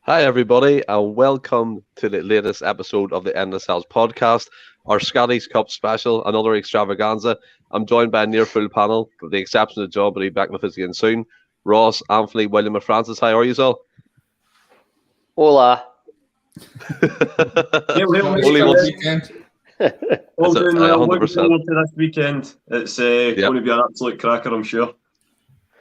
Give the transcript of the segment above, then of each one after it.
Hi, everybody, and welcome to the latest episode of the Endless Cells podcast, our Scottish Cup special, another extravaganza. I'm joined by a near full panel, with the exception of John, but he'll be back with us again soon. Ross, Anthony, William, and Francis. How are you all? Hola. Only once. All doing well. Looking 100%. forward to this weekend. It's going to be an absolute cracker, I'm sure.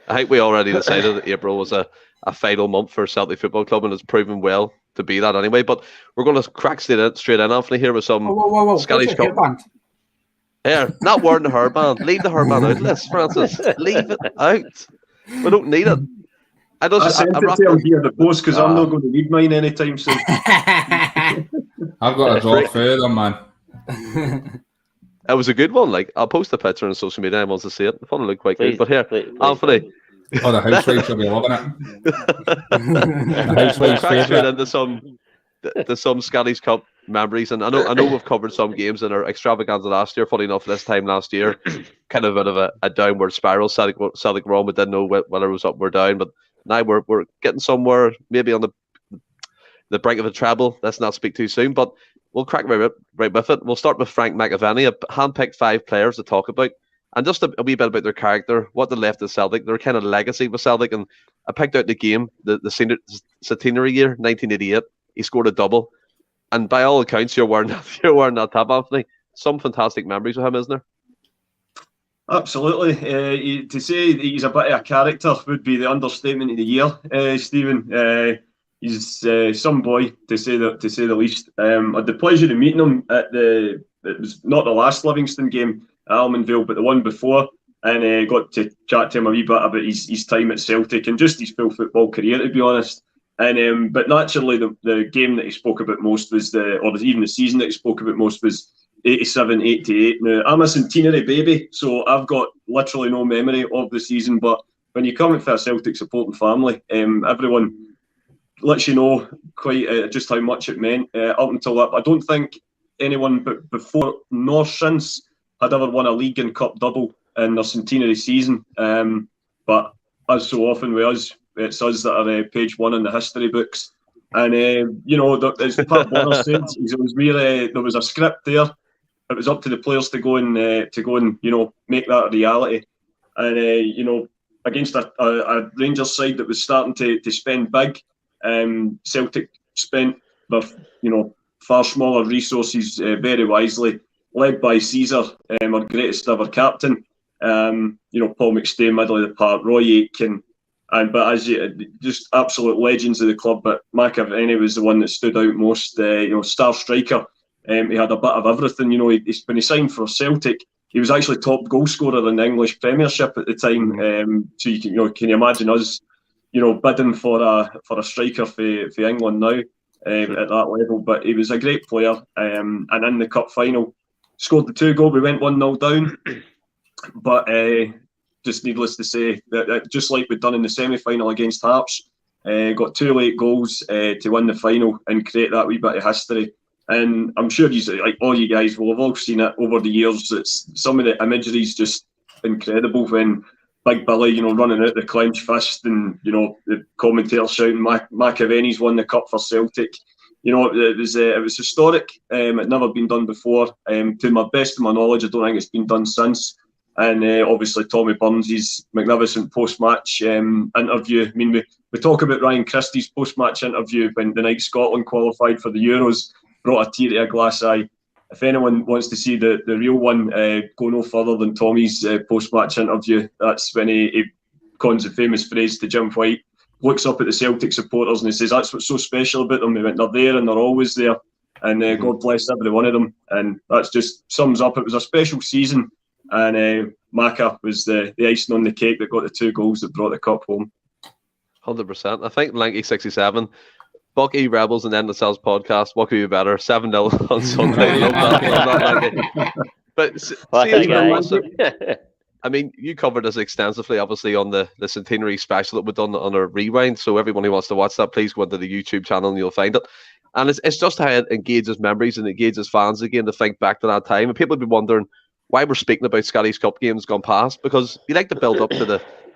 I think we already decided that April was a final month for Celtic Football Club, and it's proven well to be that anyway. But we're going to crack straight in, Anthony, here with some Whoa. Scottish Cup. Here, not wearing the hairband. Leave the hairband out, Liz, Francis. Leave it out. We don't need it. I sent it to him here the post because I'm not going to need mine anytime soon. I've got a drop further, man. It was a good one. Like, I'll post the picture on social media. I want to see it. I thought it looked quite good. But here, Anthony. Oh, the housewives will be loving it. The housewives crack straight into some Scottish Cup memories, and I know we've covered some games in our extravaganza last year. Funny enough, this time last year, kind of a bit of a downward spiral. Celtic were on, we didn't know whether it was up or down, but now we're getting somewhere, maybe on the brink of a treble. Let's not speak too soon, but we'll crack right with it. We'll start with Frank McAvennie. I handpicked 5 players to talk about, and just a wee bit about their character, what they left at Celtic, their kind of legacy with Celtic. And I picked out the game, the centenary year, 1988. He scored a double, and by all accounts, you're wearing that tab, Anthony. Some fantastic memories with him, isn't there? Absolutely. To say he's a bit of a character would be the understatement of the year, Stephen. He's some boy, to say the least. I had the pleasure of meeting him at it was not the last Livingston game at Almondvale, but the one before, and got to chat to him a wee bit about his time at Celtic and just his full football career, to be honest. And but naturally, the game that he spoke about most was even the season that he spoke about most was 87-88. Now, I'm a centenary baby, so I've got literally no memory of the season. But when you come for a Celtic supporting family, everyone lets you know quite just how much it meant up until that. I don't think anyone before nor since had ever won a league and cup double in their centenary season. But as so often with us, it's us that are page one in the history books. And as Pat Bonner said, it was there was a script there. It was up to the players to go and make that a reality. And against a Rangers side that was starting to spend big, Celtic spent their far smaller resources very wisely, led by Caesar, our greatest ever captain. Paul McStay, middle of the park, Rogic, but as just absolute legends of the club. But McAvennie was the one that stood out most. Star striker. He had a bit of everything. When he signed for Celtic, he was actually top goal scorer in the English Premiership at the time. So can you imagine us, bidding for a striker for England now at that level? But he was a great player. And in the cup final, scored the 2 goal. We went 1-0 down, but just needless to say that just like we'd done in the semi-final against Hearts, got 2 late goals to win the final and create that wee bit of history. And I'm sure all you guys will have all seen it over the years. It's some of the imagery is just incredible when Big Billy, running out the clenched fist, and the commentator shouting McAvennie's won the cup for Celtic. It was historic. It never been done before. To my best of my knowledge, I don't think it's been done since. And obviously Tommy Burns' magnificent post-match interview. I mean, we talk about Ryan Christie's post-match interview when the night Scotland qualified for the Euros, brought a tear to a glass eye. If anyone wants to see the real one, go no further than Tommy's post-match interview. That's when he cons the famous phrase to Jim White, looks up at the Celtic supporters and he says, "That's what's so special about them. They went, they're there and they're always there. And God bless every one of them." And that's just sums up. It was a special season. And Macca was the icing on the cake that got the 2 goals that brought the cup home. 100%. I think Lanky 67, Bucky Rebels and Endless Cells podcast. What could be better? 7-0 on Sunday. Love that. But I mean, you covered this extensively, obviously, on the centenary special that we've done on our rewind. So everyone who wants to watch that, please go into the YouTube channel and you'll find it. And it's just how it engages memories and engages fans again to think back to that time. And people will be wondering why we're speaking about Scottish Cup games gone past, because you like to build up to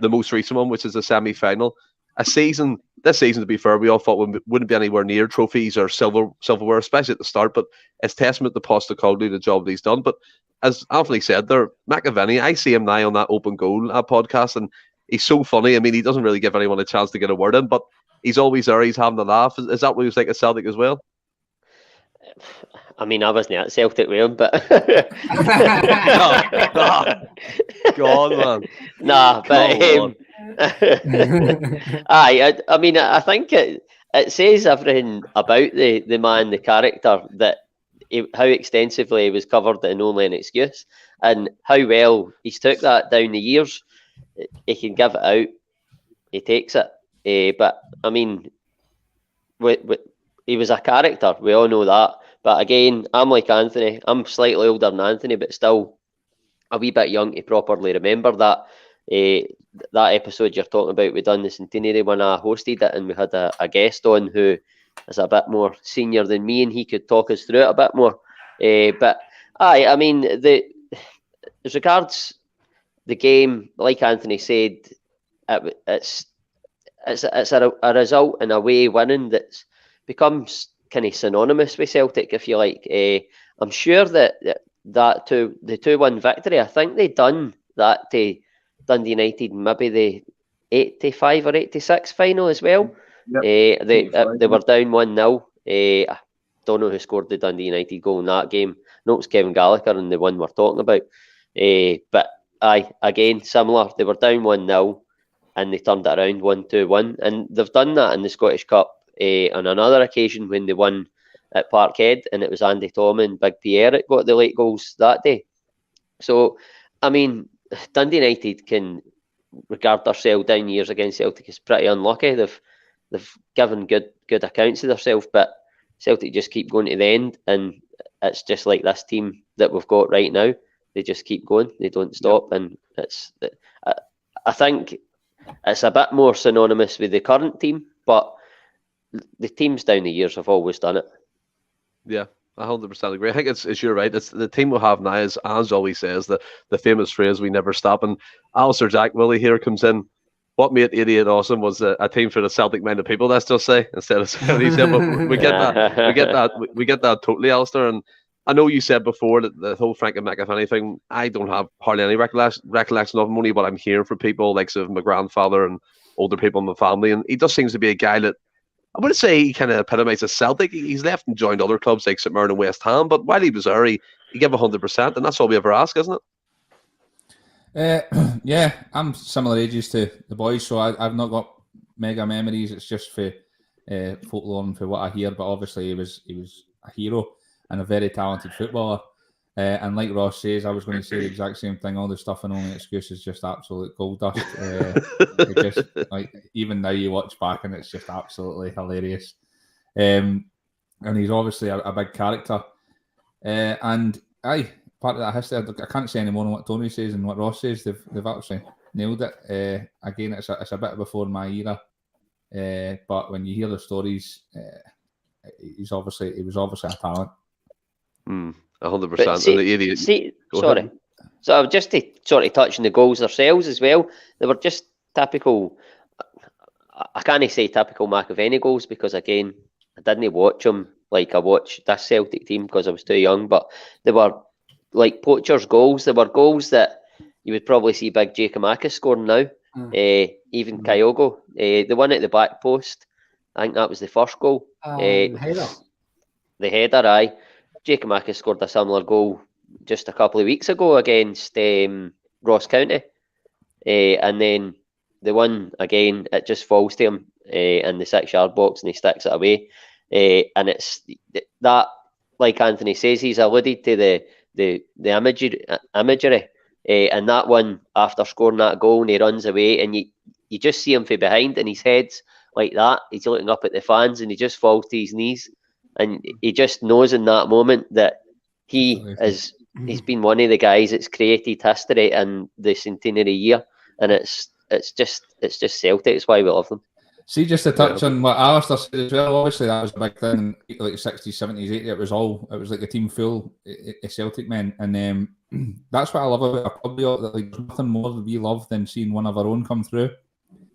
the most recent one, which is the semi-final. a season. This season, to be fair, we all thought wouldn't be anywhere near trophies or silverware, especially at the start. But it's testament to Postecoglou, the job that he's done. But as Anthony said, there, McAvennie, I see him now on that Open Goal podcast, and he's so funny. I mean, he doesn't really give anyone a chance to get a word in, but he's always there. He's having a laugh. Is that what he was like at Celtic as well? I mean, I wasn't at Celtic with him, but Go on, man. Nah, but I mean, I think it says everything about the man, the character, that how extensively he was covered in Only an Excuse, and how well he's took that down the years. He can give it out, he takes it. But I mean, he was a character. We all know that. But again, I'm like Anthony. I'm slightly older than Anthony, but still a wee bit young to properly remember that. That episode you're talking about, we done the centenary when I hosted it, and we had a guest on who is a bit more senior than me, and he could talk us through it a bit more. But I mean, as regards the game, like Anthony said, it's a result in a way winning that's becomes kind of synonymous with Celtic, if you like. I'm sure that the 2-1 victory, I think they done that to Dundee United, maybe the 85 or 86 final as well. Yep. They were down 1-0. I don't know who scored the Dundee United goal in that game. No, it was Kevin Gallagher and the one we're talking about. But again, similar. They were down 1-0 and they turned it around 1-2-1. And they've done that in the Scottish Cup on another occasion when they won at Parkhead, and it was Andy Tom and Big Pierre that got the late goals that day. So, I mean, Dundee United can regard themselves down years against Celtic as pretty unlucky. They've given good accounts of themselves, but Celtic just keep going to the end, and it's just like this team that we've got right now. They just keep going. They don't stop, and I think it's a bit more synonymous with the current team, but the teams down the years have always done it. Yeah, 100% agree. I think it's you're right. It's the team we'll have now, as Ange always says, the famous phrase, "We never stop." And Alistair Jack Willie here comes in. What made 88 awesome was a team for the Celtic-minded people. Let's just say, instead of 77. But we get that totally, Alistair. And I know you said before that the whole Frank and McAvennie thing, I don't have hardly any recollection of him, only what I'm hearing from people like of my grandfather and older people in my family. And he just seems to be a guy that, I wouldn't say he kind of epitomises Celtic. He's left and joined other clubs like St Mirren and West Ham, but while he was there, he gave 100%, and that's all we ever ask, isn't it? Yeah, I'm similar ages to the boys, so I've not got mega memories. It's just for folklore and for what I hear. But obviously, he was a hero and a very talented footballer. And like Ross says, I was going to say the exact same thing. All the stuff and Only Excuse is just absolute gold dust. It just, like, even now you watch back and it's just absolutely hilarious. And he's obviously a big character. And part of that history, I can't say any more than what Tony says and what Ross says. They've actually nailed it. Again, it's a bit before my era. But when you hear the stories, he was obviously a talent. 100%. Sorry. So just to sort of touch on the goals themselves as well, they were just typical. I can't say typical McAvennie goals because, again, I didn't watch them like I watched this Celtic team because I was too young. But they were like poachers' goals. They were goals that you would probably see Big Giacomakis scoring now. Even Kyogo, the one at the back post, I think that was the first goal. Header. The header, aye. Giacomakis scored a similar goal just a couple of weeks ago against Ross County. And then the one, again, it just falls to him in the 6-yard box and he sticks it away. And it's that, like Anthony says, he's alluded to the imagery. And that one, after scoring that goal, and he runs away, and you just see him from behind, and his head's like that. He's looking up at the fans, and he just falls to his knees. And he just knows in that moment that he's been one of the guys that's created history in the centenary year, and it's just Celtic. It's why we love them. See, just to touch on what Alistair said as well, obviously that was a big thing in like 60s, 70s, 80s. It was like a team full of Celtic men, and that's what I love about a club. Like, there's nothing more that we love than seeing one of our own come through.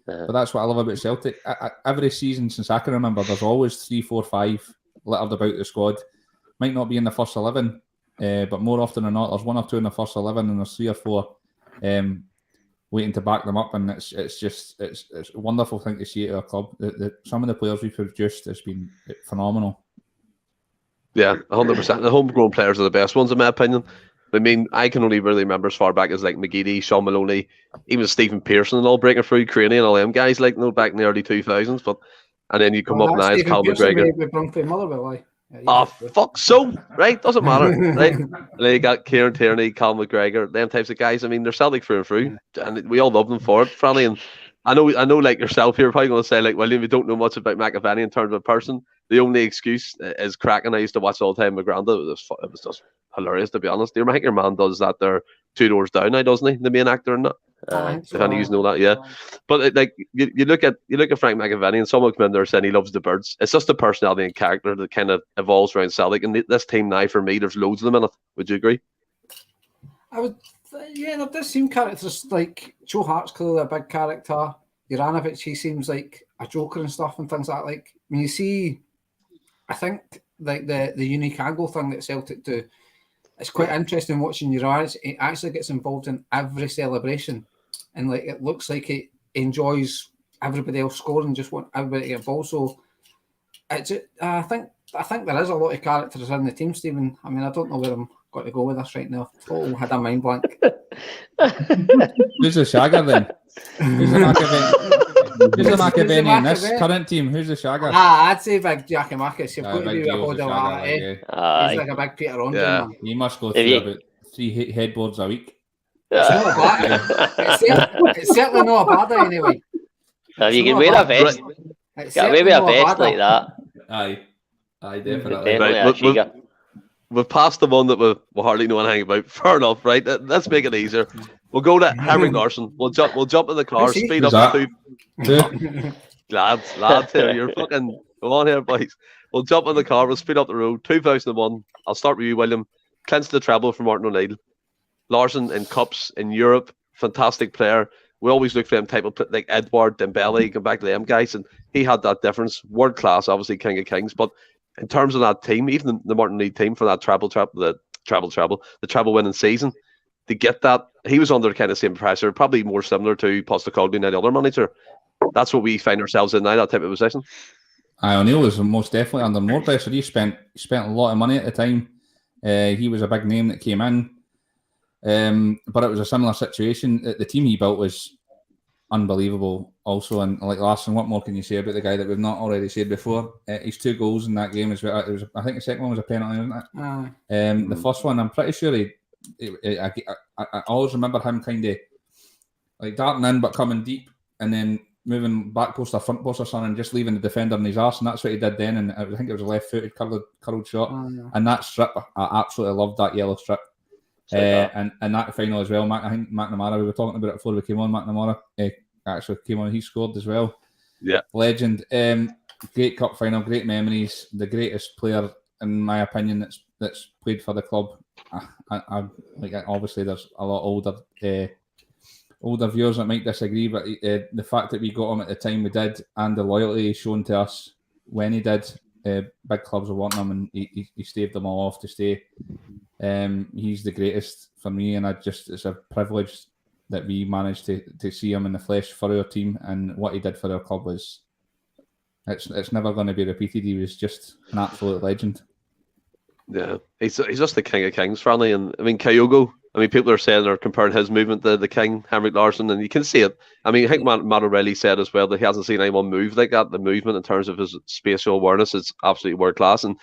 But that's what I love about Celtic. Every season since I can remember, there's always 3, 4, 5 littered about the squad. Might not be in the first 11, but more often than not, there's 1 or 2 in the first 11, and there's 3 or 4 waiting to back them up. And it's a wonderful thing to see at our club. Some of the players we've produced has been phenomenal. Yeah, 100%. The homegrown players are the best ones, in my opinion. I mean, I can only really remember as far back as like McGeady, Sean Maloney, even Stephen Pearson and all breaking through, Craney and all them guys, like, back in the early 2000s. And then you come up now as Cal McGregor. Oh, fuck so, right? Doesn't matter, right? And then you got Kieran Tierney, Cal McGregor, them types of guys. I mean, they're Celtic through and through, and we all love them for it, Franny. And I know, like yourself here, probably going to say, like, William, we don't know much about McAvennie in terms of a person. The only excuse is cracking. I used to watch all the time with Granda. It was just hilarious, to be honest. I think your man does that there 2 doors down now, doesn't he? The main actor in that. If any of you know that, yeah. But like you look at Frank McAvennie, and someone come in there saying he loves the birds. It's just the personality and character that kind of evolves around Celtic. And this team now, for me, there's loads of them in it. Would you agree? I would. Yeah, there does seem characters like Joe Hart's clearly a big character. Juranovic, he seems like a joker and stuff and things like that. Like when you see, I think like the unique angle thing that Celtic do, it's quite interesting watching Juranovic. He actually gets involved in every celebration, and like it looks like he enjoys everybody else scoring, just want everybody to get involved. So it's I think there is a lot of characters in the team, Stephen. I mean, I don't know where I'm going to go with this right now. Total had a mind blank. Who's the Shagger then? Who's the McAvennie in this current team? Who's the Shagger? I'd say big Giacomakis. You've got to be with a hold of that, eh? He's like a big Peter Ondren, man. He must go through about 3 headboards a week. It's not a bad. It's certainly not a bad anyway. You can wear a vest. Yeah, maybe a vest like that. Aye, definitely. Right, we've passed the one that we hardly know anything about. Fair enough, right? Let's make it easier. We'll go to Henrik Larsson. We'll jump in the car, speed up to lads here. You're fucking go on here, boys. We'll jump in the car. We'll speed up the road. 2001. I'll start with you, William. Clinched the treble for Martin O'Neill. Larsson in cups in Europe, fantastic player. We always look for them type of like Edward Dembele. Go back to them guys, and he had that difference. World class, obviously King of Kings, but in terms of that team, even the Martin O'Neill team for that the treble winning season, to get that, he was under kind of same pressure, probably more similar to Postecoglou and any other manager. That's what we find ourselves in now, that type of position. O'Neill was most definitely under more pressure. He spent a lot of money at the time. He was a big name that came in, but it was a similar situation. The team he built was unbelievable also, and like Larsson, what more can you say about the guy that we've not already said before? His 2 goals in that game as well. I think the second one was a penalty, wasn't it? The first one, I'm pretty sure I always remember him kind of like darting in but coming deep and then moving back post or front post or something and just leaving the defender in his arse, and that's what he did then. And I think it was a left-footed curled shot. And that strip, I absolutely loved that yellow strip. And that final as well, I think McNamara, we were talking about it before we came on. McNamara actually came on, he scored as well. Yeah, legend. Great cup final, great memories. The greatest player, in my opinion, that's played for the club. I like, obviously there's a lot older viewers that might disagree, but the fact that we got him at the time we did, and the loyalty shown to us when he did, big clubs were wanting him, and he staved them all off to stay. He's the greatest for me, and it's a privilege that we managed to see him in the flesh for our team, and what he did for our club was it's never going to be repeated. He was just an absolute legend. Yeah, he's just the King of Kings, Franny. And I mean, Kyogo, people are saying they're comparing his movement to the King, Henrik Larsson, and you can see it. I think Matt O'Reilly said as well that he hasn't seen anyone move like that. The movement in terms of his spatial awareness is absolutely world class, and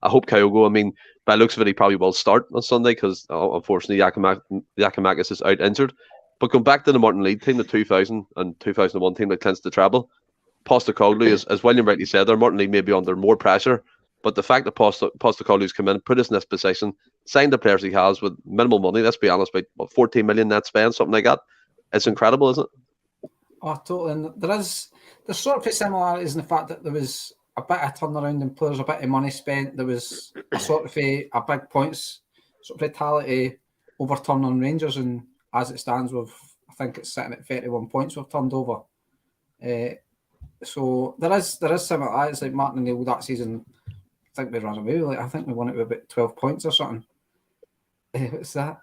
I hope Kyogo, by the looks of it, he probably will start on Sunday because unfortunately Giacomakis is out injured. But going back to the Martin O'Neill team, the 2000 and 2001 team that clinched the treble, Postecoglou, as William rightly said there, Martin O'Neill may be under more pressure. But the fact that Postecoglou's come in, put us in this position, signed the players he has with minimal money, let's be honest, about 14 million net spend, something like that. It's incredible, isn't it? Oh, totally. And there's sort of similarities in the fact that there was a bit of turnaround in players, a bit of money spent. There was a sort of a big points sort of fatality overturn on Rangers, and as it stands, I think it's sitting at 31 points we've turned over. So there is similarities. Like Martin and Neil that season, I think we ran away. Like I think we won it with about 12 points or something. What's that?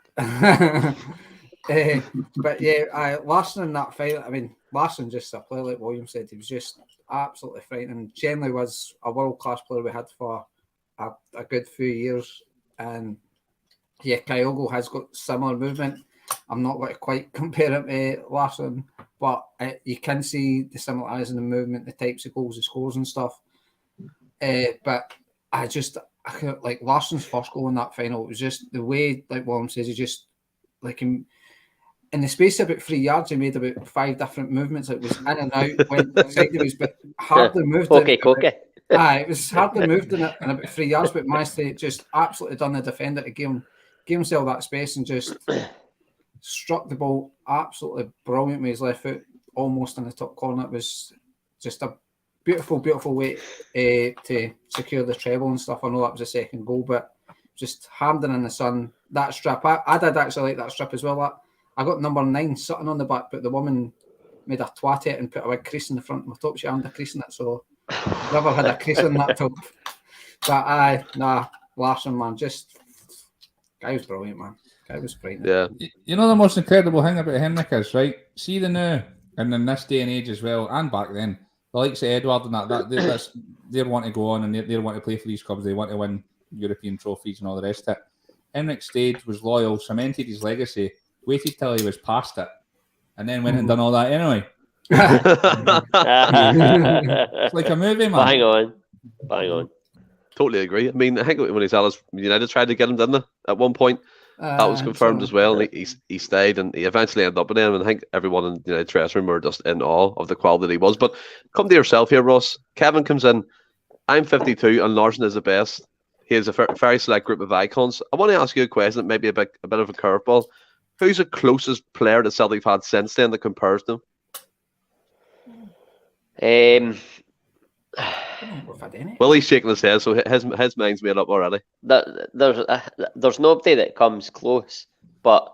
But yeah, Larsson in that fight. I mean, Larsson just a player like William said. He was just absolutely frightening. Generally was a world class player we had for a good few years. And yeah, Kyogo has got similar movement. I'm not going to quite compare him to Larsson, but you can see the similarities in the movement, the types of goals he scores and stuff. But I like Larsson's first goal in that final. It was just the way, like William says, he just like in the space of about 3 yards, he made about 5 different movements. It was in and out, went sideways, but hardly moved. It was hardly moved in about 3 yards, but managed to just absolutely done the defender to give himself that space and just struck the ball absolutely brilliant with his left foot, almost in the top corner. It was just a beautiful, beautiful way to secure the treble and stuff. I know that was a second goal, but just Hampden in the sun. That strip, I did actually like that strip as well. I got number 9 sitting on the back, but the woman made a twat it and put a big crease in the front of my top. She hadn't a crease in it, so never had a crease in that top. But Larsson, man, guy was brilliant, man. Guy was frightening. Yeah. You know the most incredible thing about Henrik is, right? See the now, and in this day and age as well, and back then, the likes of Edward and that they want to go on and they want to play for these clubs. They want to win European trophies and all the rest of it. Henrik stayed, was loyal, cemented his legacy, waited till he was past it, and then went and done all that anyway. It's like a movie, man. Bang on. Totally agree. I mean, I think when he's at United tried to get him, didn't they? At one point, that was confirmed as well. And he stayed, and he eventually ended up in him. And I think everyone in the United dressing room were just in awe of the quality he was. But come to yourself here, Ross. Kevin comes in. I'm 52, and Larsson is the best. He has a very select group of icons. I want to ask you a question that may be a bit of a curveball. Who's the closest player that Celtic have had since then that compares to him? Willie's shaking his head, so his mind's made up already. There's nobody that comes close, but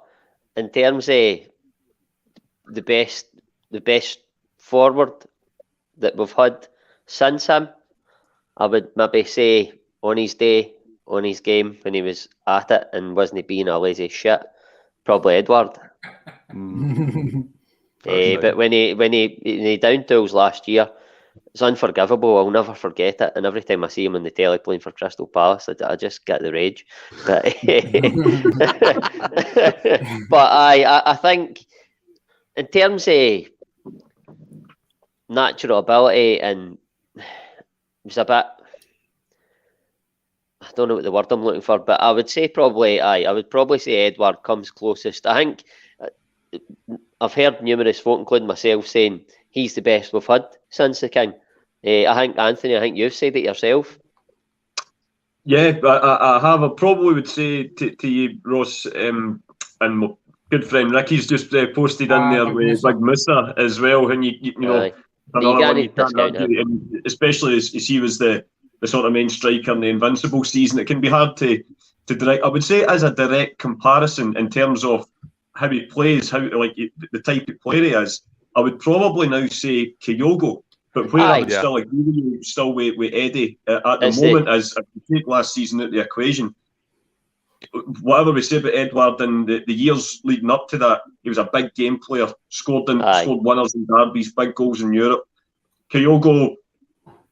in terms of the best forward that we've had since him, I would maybe say on his day, on his game when he was at it and wasn't being a lazy shit, probably Edward. But when he down tools last year, it's unforgivable. I'll never forget it. And every time I see him on the telly playing for Crystal Palace, I just get the rage. But, but I think in terms of natural ability, and it was a bit, I don't know what the word I'm looking for, but I would say I would probably say Edward comes closest. I think I've heard numerous folk, including myself, saying he's the best we've had since the King. I think, Anthony, you've said it yourself. Yeah, I have. I probably would say to you, Ross, and my good friend Ricky's just posted in there with Big Musa as well. And you know, you can't argue, and especially as he was the sort of main striker in the Invincible season, it can be hard to direct. I would say as a direct comparison in terms of how he plays, the type of player he is, I would probably now say Kyogo. But where I would still agree with you, still with Eddie at the moment, is if you take last season out the equation, whatever we say about Edward and the years leading up to that, he was a big game player, scored winners in derbies, big goals in Europe. Kyogo,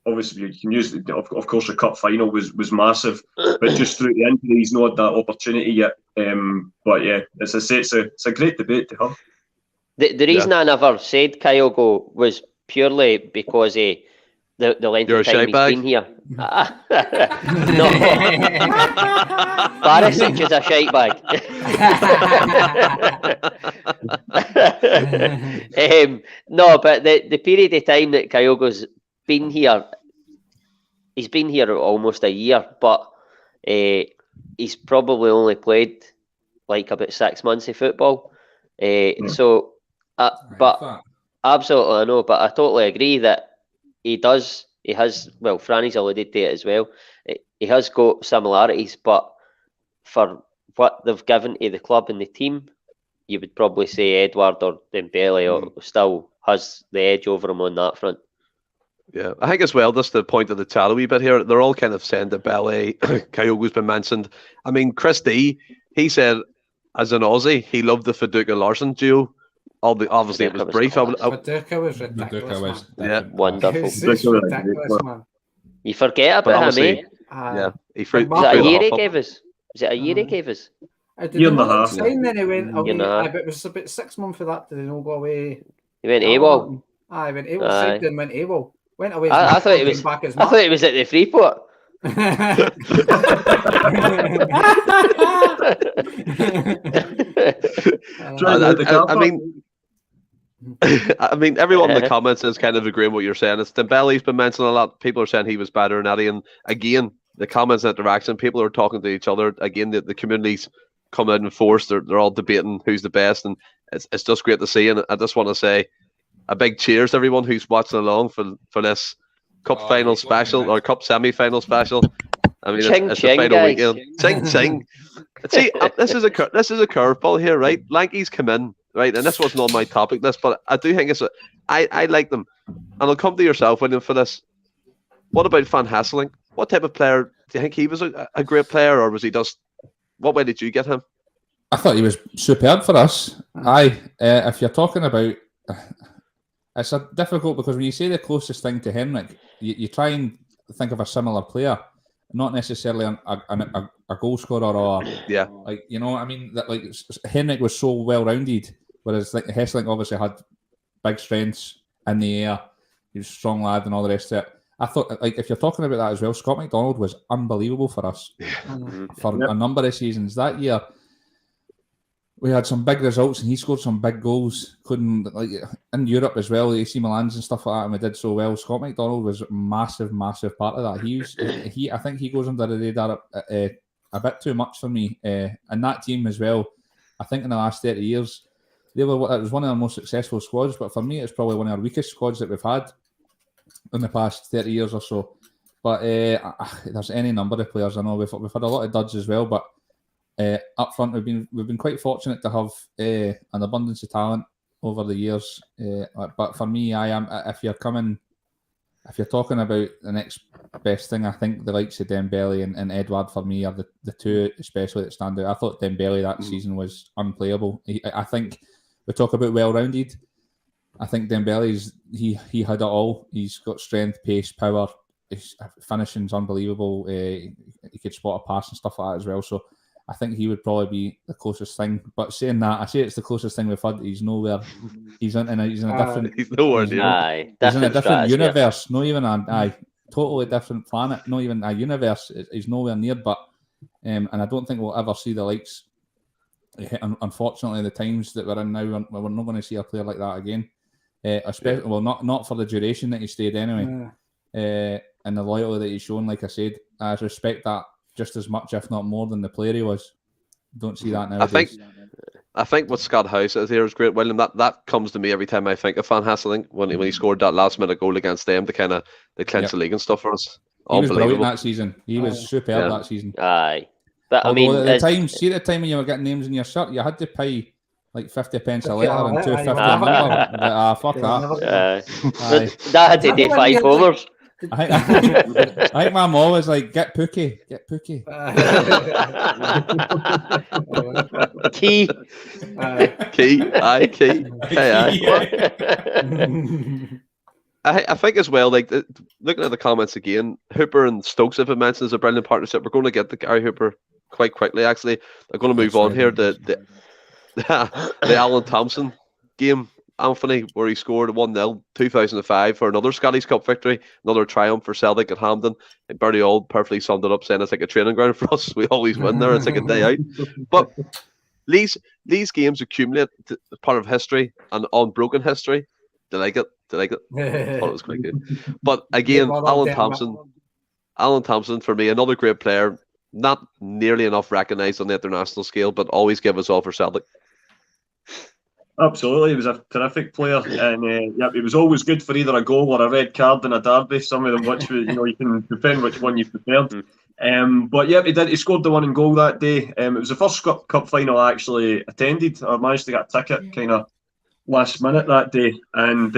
obviously you can use, of course, the cup final was massive, but just through the injury, he's not had that opportunity yet. But yeah, as I say, it's a great debate to have. The reason I never said Kyogo was purely because the length of time he's been here. No, Barisic is a shite bag. No, but the period of time that Kyogo's been here, he's been here almost a year, but he's probably only played like about 6 months of football. So, but absolutely, I know, but I totally agree that he has, well, Franny's alluded to it as well, he has got similarities, but for what they've given to the club and the team, you would probably say Edward or Dembele still has the edge over him on that front. Yeah, I think as well, just to point to the chat a wee bit here, they're all kind of saying that Ballet, Kyogo's been mentioned. I mean, Chris D, he said, as an Aussie, he loved the Viduka Larsson duo. Obviously, it was brief. Viduka was ridiculous, yeah, wonderful. It's ridiculous, man. You forget about him, eh? Yeah, he was it a year he gave us? Was it a year he gave us? Year and a half. Then he went away. But it was about 6 months for that. Did he not go away? He went AWOL. He went AWOL. Signed and went AWOL. Went away. I thought it was. I thought it was at the Freeport. I mean, everyone in the comments is kind of agreeing what you're saying. It's Dembele's been mentioned a lot. People are saying he was better than Eddie, and again, the comments and interaction, people are talking to each other. Again, the communities come out in force. They're all debating who's the best, and it's just great to see. And I just want to say a big cheers to everyone who's watching along for this Cup final special or Cup semi-final special. I mean, it's the final weekend. Ching ching. See, this is a curveball here, right? Lankies come in, right, and this wasn't on my topic list, but I do think I like them, and I'll come to yourself, William, for this. What about Van Hasselink? What type of player do you think he was? A great player, or was he just? What way did you get him? I thought he was superb for us. If you're talking about, it's difficult because when you say the closest thing to Henrik, you try and think of a similar player, not necessarily a goal scorer or like, you know what I mean, that like Henrik was so well rounded, whereas like Hesselink obviously had big strengths in the air. He was a strong lad and all the rest of it. I thought, like, if you're talking about that as well, Scott McDonald was unbelievable for us for a number of seasons. That year, we had some big results and he scored some big goals. Couldn't, like, in Europe as well, AC Milans and stuff like that, and we did so well. Scott McDonald was a massive part of that. I think he goes under the radar a bit too much for me. And that team as well, I think in the last 30 years, it was one of our most successful squads, but for me, it's probably one of our weakest squads that we've had in the past 30 years or so. But there's any number of players. I know we've had a lot of duds as well, but up front we've been quite fortunate to have an abundance of talent over the years. But for me, if you're talking about the next best thing, I think the likes of Dembele and Edouard for me are the two especially that stand out. I thought Dembele that season was unplayable. I think we talk about well-rounded. I think Dembele's he had it all. He's got strength, pace, power. His finishing's unbelievable. He could spot a pass and stuff like that as well. So I think he would probably be the closest thing. But saying that, I say it's the closest thing we've had. He's nowhere. He's in a different. He's nowhere near. He's in a different universe. Not even totally different planet. Not even a universe. He's nowhere near. But and I don't think we'll ever see the likes. Unfortunately, the times that we're in now, we're not going to see a player like that again. Especially, well, not for the duration that he stayed anyway, and the loyalty that he's shown. Like I said, I respect that just as much, if not more, than the player he was. Don't see that nowadays. I think what Scott House says here is great, William. That comes to me every time I think of Van Hasselink when he scored that last minute goal against them to kind of clinch the league and stuff for us. He was brilliant that season. He was superb that season. Aye, but although at the time when you were getting names in your shirt, you had to pay like 50 pence a letter and 250 a number. Fuck that. That had to do 5 overs. I think my mom was like, get Pookie. Key. I think as well, like looking at the comments again, Hooper and Stokes have been mentioned as a brilliant partnership. We're going to get the Gary Hooper quite quickly. Actually, I'm going to move on here. The Alan Thompson game, Anthony, where he scored 1-0 2005 for another Scottish Cup victory, another triumph for Celtic at Hampden. And Bertie Auld perfectly summed it up, saying it's like a training ground for us. We always win there. It's like a day out. But these games accumulate as part of history and unbroken history. Do you like it? I thought it was quite good. But again, Alan Thompson for me, another great player. Not nearly enough recognised on the international scale, but always give us all for Celtic. Absolutely, he was a terrific player, and it was always good for either a goal or a red card in a derby. Some of them, which you can defend which one you preferred. But yeah, he scored the winning goal that day. It was the first cup final I actually attended. I managed to get a ticket, kind of last minute that day, and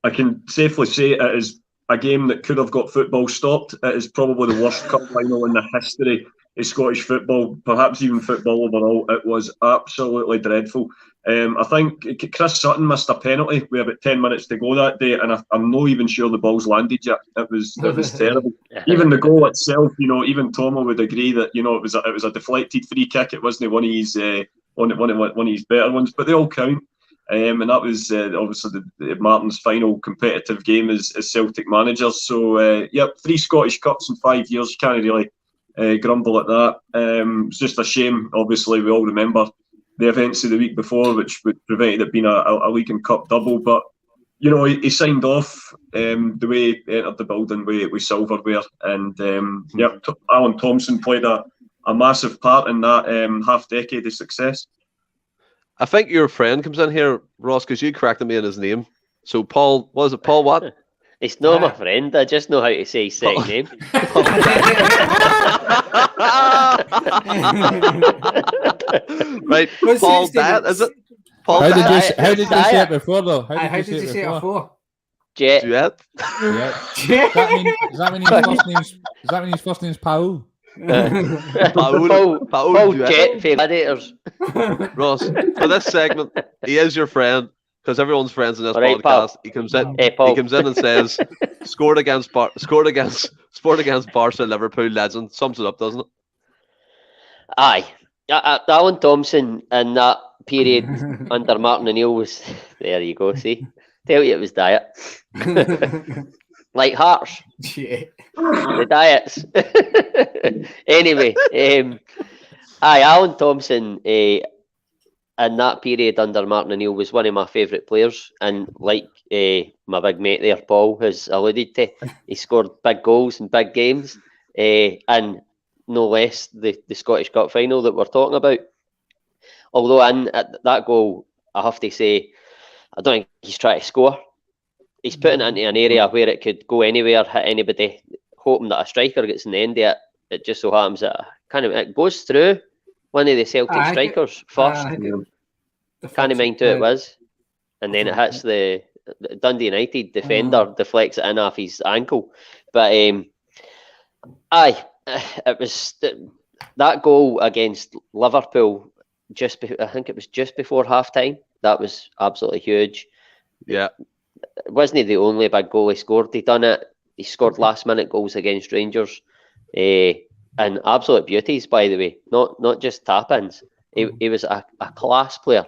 I can safely say it is a game that could have got football stopped. It is probably the worst cup final in the history of Scottish football, perhaps even football overall. It was absolutely dreadful. I think Chris Sutton missed a penalty with about 10 minutes to go that day, and I'm not even sure the ball's landed yet. It was terrible. Even the goal itself, even Tomo would agree that it was a deflected free kick. It wasn't one of his one of his better ones, but they all count. And that was obviously Martin's final competitive game as Celtic managers. So, 3 Scottish Cups in 5 years. You can't really grumble at that. It's just a shame. Obviously, we all remember the events of the week before, which would prevented it being a League and Cup double. But, he signed off the way he entered the building with silverware. And, Alan Thompson played a massive part in that half-decade of success. I think your friend comes in here, Ross, because you corrected me in his name. So Paul, what is it? Paul what? It's not my friend. I just know how to say his second name. Right, Paul Diet, is it? Paul How Diet. did you say it before, though? How did you say it before? Jet. Duet. Does that mean his first name's Paul? Paul Jet for Gladiators. Ross, for this segment, he is your friend because everyone's friends in this podcast. Paul. He comes in. Hey, Paul. He comes in and says, "Scored against Barca, Liverpool legend." Sums it up, doesn't it? Aye. Alan Thompson in that period under Martin O'Neill was. There you go. See, tell you it was Diet. Like Hearts. Yeah. The Diets. Anyway, Alan Thompson in that period under Martin O'Neill was one of my favourite players, and like my big mate there, Paul, has alluded to, he scored big goals in big games, and no less the Scottish Cup final that we're talking about. Although in that goal, I have to say, I don't think he's trying to score. He's putting it into an area where it could go anywhere, hit anybody, hoping that a striker gets in the end of it. It just so happens that it goes through one of the Celtic strikers first. Can't mind who it was. And then it hits the Dundee United defender, deflects it in off his ankle. But it was that goal against Liverpool. I think it was just before half time. That was absolutely huge. Yeah. It wasn't the only big goal he scored. He done it. He scored last minute goals against Rangers, and absolute beauties, by the way. Not just tap ins. He was a class player.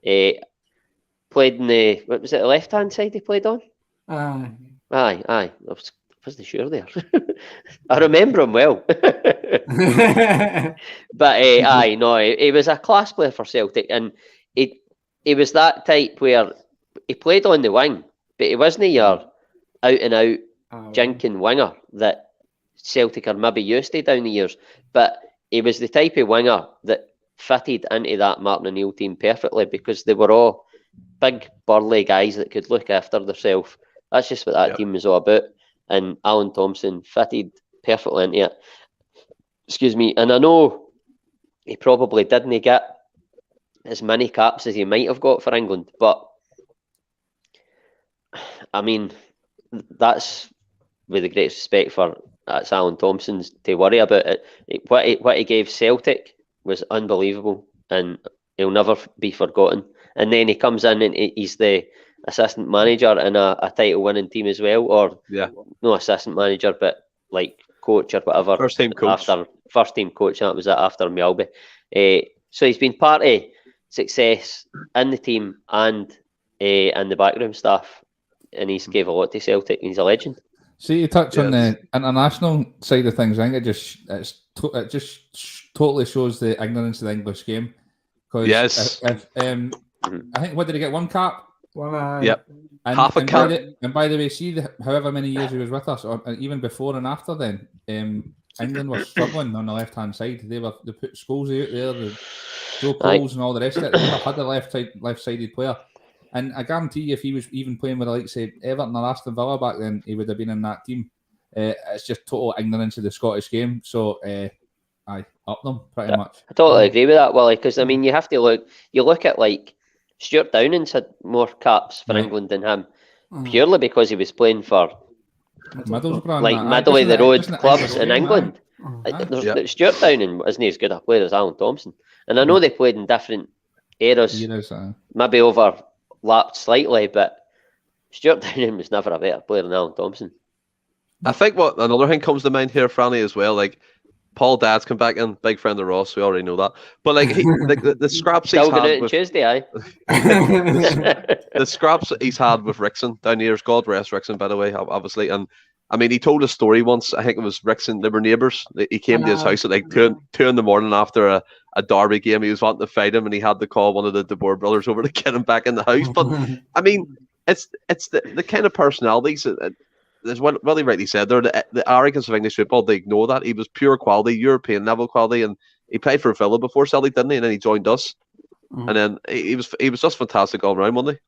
Played in the the left hand side he played on. Aye. I wasn't sure there. I remember him well. But he was a class player for Celtic, and he was that type where he played on the wing, but he wasn't your out and out jinking winger that Celtic are maybe used to down the years. But he was the type of winger that fitted into that Martin O'Neill team perfectly, because they were all big, burly guys that could look after themselves. That's just what that team was all about. And Alan Thompson fitted perfectly into it. Excuse me. And I know he probably didn't get as many caps as he might have got for England, but I mean, that's with the greatest respect for that's Alan Thompson's to worry about it. What he gave Celtic was unbelievable, and he'll never be forgotten. And then he comes in and he's the assistant manager in a title-winning team as well, or no assistant manager, but like coach or whatever. First team coach. First team coach, that was it after Mjolby. So he's been part of success in the team and in the backroom staff, and he's gave a lot to Celtic, and he's a legend. See, you touch on the international side of things. I think it just totally shows the ignorance of the English game. Yes. I think, what did he get? One cap? One. Yep. And, half a cap. By the way, see, however many years he was with us, or even before and after then, England was struggling on the left-hand side. They put Scholes out there, the Joe Coles and all the rest of it. They never had a left-sided player. And I guarantee you, if he was even playing with, like, say, Everton or Aston Villa back then, he would have been in that team. It's just total ignorance of the Scottish game. So, up them, pretty much. I totally agree with that, Willie, because, I mean, you have to look at, like, Stuart Downing's had more caps for Right. England than him, purely because he was playing for Middlesbrough, like and middle of the road doesn't it clubs end in the game, England. Aye. Stuart Downing isn't as good a player as Alan Thompson, and I know they played in different eras, maybe overlapped slightly, but Stuart Downing was never a better player than Alan Thompson. I think what another thing comes to mind here, Franny, as well, like Paul Dad's come back in, big friend of Ross, we already know that. But like the scraps he's Still going out had on with Tuesday, aye. the scraps he's had with Rickson down here, God rest Rickson, by the way, obviously. And I mean, he told a story once. I think it was Rickson. They were neighbours. He came to his house at like two in the morning after a derby game. He was wanting to fight him, and he had to call one of the De Boer brothers over to get him back in the house. But I mean, it's the kind of personalities. As Willie rightly said, they're the arrogance of English football. They ignore that. He was pure quality, European level quality, and he played for Villa before Celtic, didn't he? And then he joined us, and then he was just fantastic all round, wasn't he?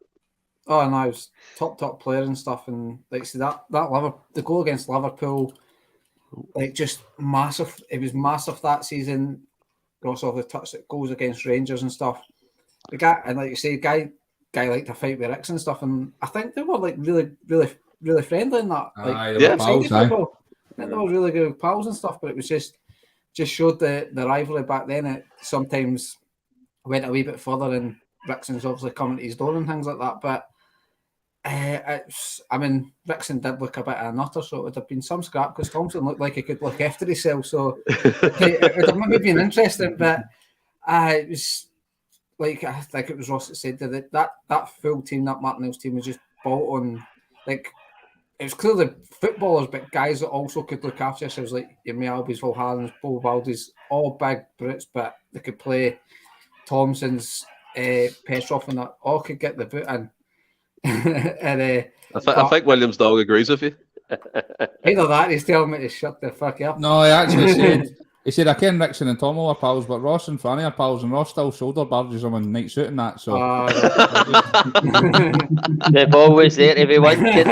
Oh, and I was top player and stuff, and like see that the goal against Liverpool, like just massive. It was massive that season. Also, the touch that goals against Rangers and stuff. The guy, and like you say, guy liked to fight with Ricks and stuff, and I think they were like really friendly in that. Like, pals, I think they were really good pals and stuff, but it was just showed the rivalry back then. It sometimes went a wee bit further, and Rickson's obviously coming to his door and things like that. But I mean, Rickson did look a bit of a nutter, so it would have been some scrap because Thompson looked like he could look after himself. So it would have maybe been interesting, but it was like I think it was Ross that said that full team, that Martinelli's team, was just bolt on. Like it was clearly footballers, but guys that also could look after themselves, like your Albys, Volharens, Bo Valdez, all big brutes, but they could play. Thompson's, Petrov, and that all could get the boot in. And I think William's dog agrees with you. Either that, he's telling me to shut the fuck up. No, he actually said I ken Rickson and Tomo are pals, but Ross and Franny are pals, and Ross still shoulder barges him in night suit and that. So they've always there to be wanted.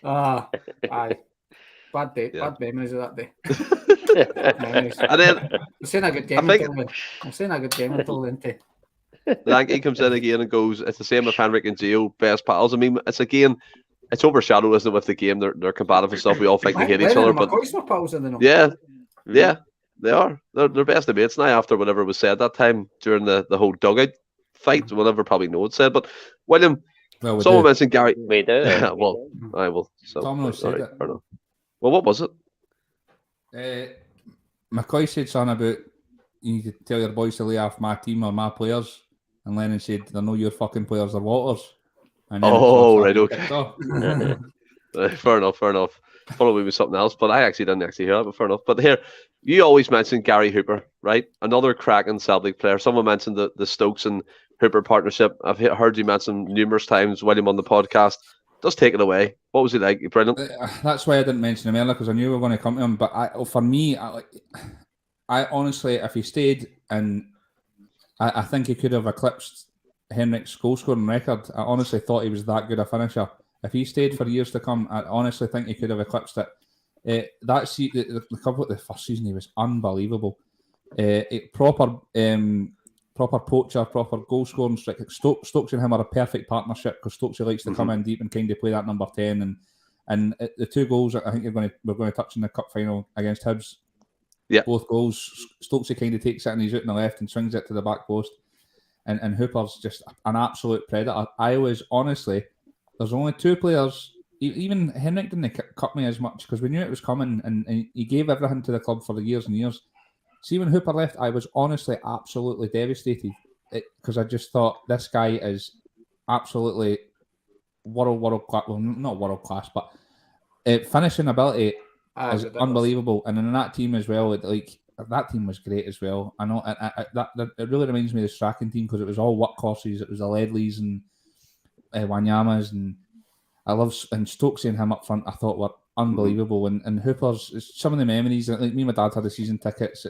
Aye. Bad day, bad memories of that day. And then I'm saying a good game. I'm saying a good game until then. Lanky comes in again and goes, it's the same with Henrik and Gio, best pals. I mean, it's overshadowed, isn't it, with the game? They're combative and stuff. We all think they hate each other, but yeah, they are. They're best of mates now after whatever was said that time during the whole dugout fight. Whatever probably no one said, but William, someone mentioned Gary. We do. Well, I will. So, said it. Well, what was it? McCoy said something about you need to tell your boys to lay off my team or my players, and Lennon said they're not your fucking players, they're Waters. And right, okay. Fair enough. Probably was something else, but I actually didn't hear that, but fair enough. But here, you always mention Gary Hooper, right? Another cracking Celtic player. Someone mentioned the Stokes and Hooper partnership. I've heard you mention numerous times, William, on the podcast. Just take it away. What was he like? Brilliant. That's why I didn't mention him earlier, because I knew we were going to come to him. But for me, I honestly, if he stayed, and I think he could have eclipsed Henrik's goal scoring record. I honestly thought he was that good a finisher. If he stayed for years to come, I honestly think he could have eclipsed it. The first season, he was unbelievable. Proper poacher, proper goal scoring striker. Stokes and him are a perfect partnership because Stokes likes to come in deep and kind of play that number 10. And the two goals, I think we're going to touch in the cup final against Hibs. Yeah, both goals. Stokes kind of takes it and he's out on the left and swings it to the back post. And Hooper's just an absolute predator. I was honestly, there's only two players. Even Henrik didn't cut me as much because we knew it was coming, and he gave everything to the club for the years and years. See, when Hooper left, I was honestly absolutely devastated because I just thought this guy is absolutely world class. Well, not world class, but finishing ability is unbelievable. And in that team as well, that team was great as well. I know that it really reminds me of the Strachan team because it was all workhorses. It was the Ledleys and Wanyamas, and I love and Stokes and him up front. I thought were unbelievable, and Hooper's some of the memories. Like me and my dad had the season tickets,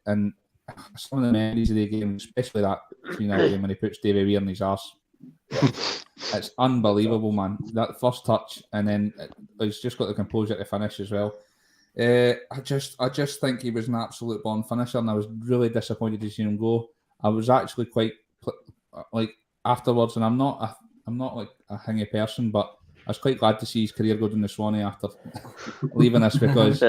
and some of the memories of the game, especially that 3-0 game when he puts Davy Weir in his arse. It's unbelievable, man. That first touch, and then he's just got the composure to finish as well. I just think he was an absolute born finisher, and I was really disappointed to see him go. I was actually quite afterwards, and I'm not like a hingy person, but I was quite glad to see his career go down the Swanee after leaving us, because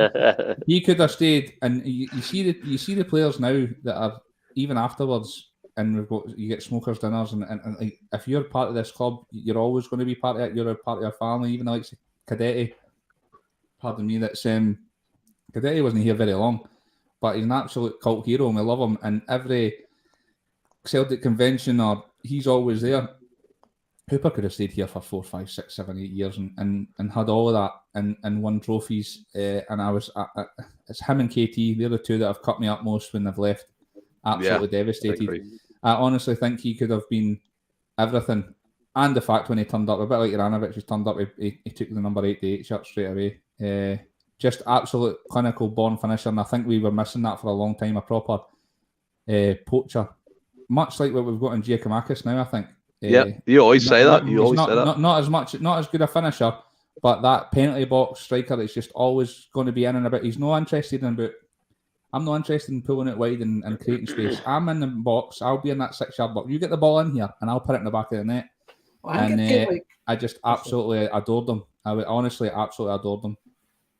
he could have stayed. And you see the players now that are even afterwards, and you get smokers dinners, and like, if you're part of this club, you're always going to be part of it. You're a part of your family. Even like Cadetti, pardon me, that's Cadetti wasn't here very long, but he's an absolute cult hero, and we love him. And every Celtic convention, or he's always there. Hooper could have stayed here for 4, 5, 6, 7, 8 years and had all of that and won trophies. And it's him and KT, they're the two that have cut me up most when they've left. Absolutely devastated. I honestly think he could have been everything. And the fact when he turned up, a bit like Juranovic, he turned up, he took the number 88 shirt straight away. Just absolute clinical born finisher. And I think we were missing that for a long time, a proper poacher. Much like what we've got in Giacomakis now, I think. Yeah, you always say that. You always say that. Not as good a finisher, but that penalty box striker is just always going to be in and about. He's not interested in about. I'm not interested in pulling it wide and creating space. I'm in the box. I'll be in that 6-yard box. You get the ball in here, and I'll put it in the back of the net. I just absolutely adored them. I would honestly absolutely adored them.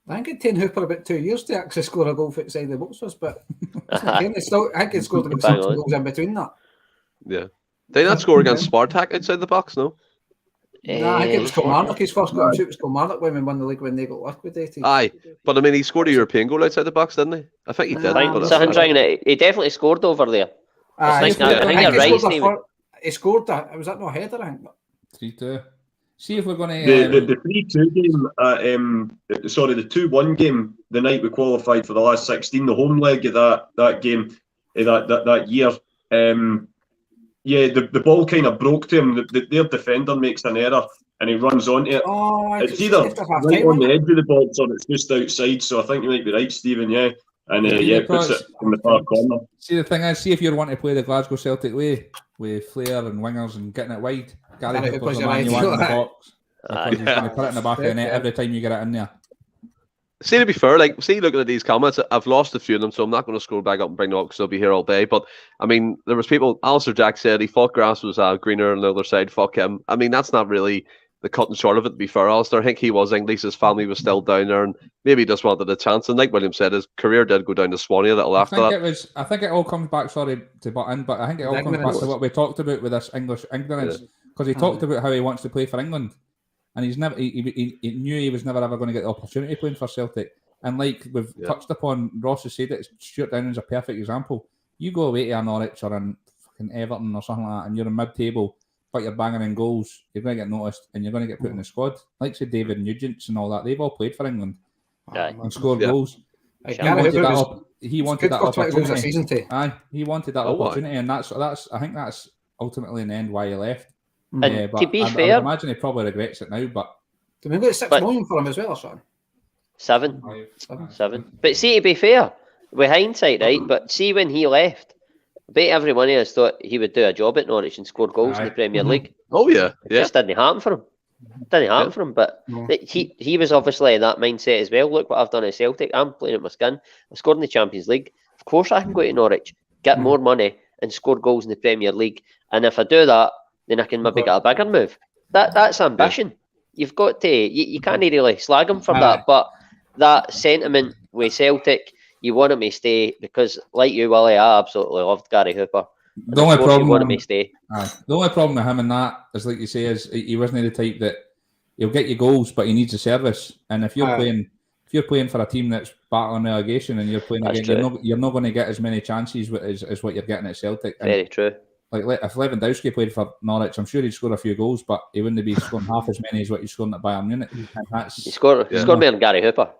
I think it took Hooper about 2 years to actually score a goal outside the box, but I think he scored about 6 goals in between that. Yeah. Did he not score against Spartak outside the box, no? No, I think it was Kilmarnock. His first goal, it was Kilmarnock when we won the league when they got liquidated. Aye, but I mean, he scored a European goal outside the box, didn't he? I think he did. He definitely scored over there. I think you're right, Stephen. He scored that. Was that no header? I think 3-2. See if we're going to the 3-2 game. The 2-1 game. The night we qualified for the last 16, the home leg of that game, that year. The ball kind of broke to him. Their defender makes an error and he runs onto it. It's either right on the edge of the box or it's just outside. So I think you might be right, Stephen. Yeah, and puts it in the far corner. See, the thing is, see if you want to play the Glasgow Celtic way with flair and wingers and getting it wide. Gary Hooper's the man you want in the box because he's going to put it in the back of the net every time you get it in there. See, to be fair, looking at these comments, I've lost a few of them, so I'm not going to scroll back up and bring them up because they'll be here all day. But, I mean, there was people, Alistair Jack said he thought grass was greener on the other side, fuck him. I mean, that's not really the cut and short of it, to be fair, Alistair. I think he was English, his family was still down there, and maybe he just wanted a chance. And like William said, his career did go down to Swanee a little after that. I think it all comes back, sorry to butt in, but I think it all comes back to what we talked about with this English ignorance, because he talked about how he wants to play for England, and he knew he was never ever going to get the opportunity playing for Celtic. And like we've touched upon, Ross has said it, Stuart Downing's a perfect example. You go away to a Norwich or in fucking Everton or something like that, and you're in mid-table, but you're banging in goals, you're going to get noticed and you're going to get put in the squad. Like say David Nugent and all that, they've all played for England and scored goals. He wanted that opportunity. He wanted that opportunity, and that's I think that's ultimately in the end why he left. And but to be fair, I imagine he probably regrets it now. But we got 6 million for him as well, Sean. 7. But see, to be fair, with hindsight, right? But see, when he left, I bet every one of us thought he would do a job at Norwich and score goals in the Premier League. Oh yeah, it just didn't happen for him. But he was obviously in that mindset as well. Look what I've done at Celtic. I'm playing at my skin. I scored in the Champions League. Of course, I can go to Norwich, get more money, and score goals in the Premier League. And if I do that, then I can maybe get a bigger move. That's ambition. You've got to. You can't really slag him for that, but that sentiment with Celtic, you want him to stay because, like you, Willie, I absolutely loved Gary Hooper. The only problem, want him to stay. The only problem with him in that is, like you say, is he wasn't the type that he'll get you goals, but he needs a service. And if you're playing for a team that's battling relegation and you're playing again, you're not going to get as many chances as what you're getting at Celtic. And very true. Like if Lewandowski played for Norwich, I'm sure he'd score a few goals, but he wouldn't be scoring half as many as what he's scoring at Bayern Munich. He scored more than Gary Hooper.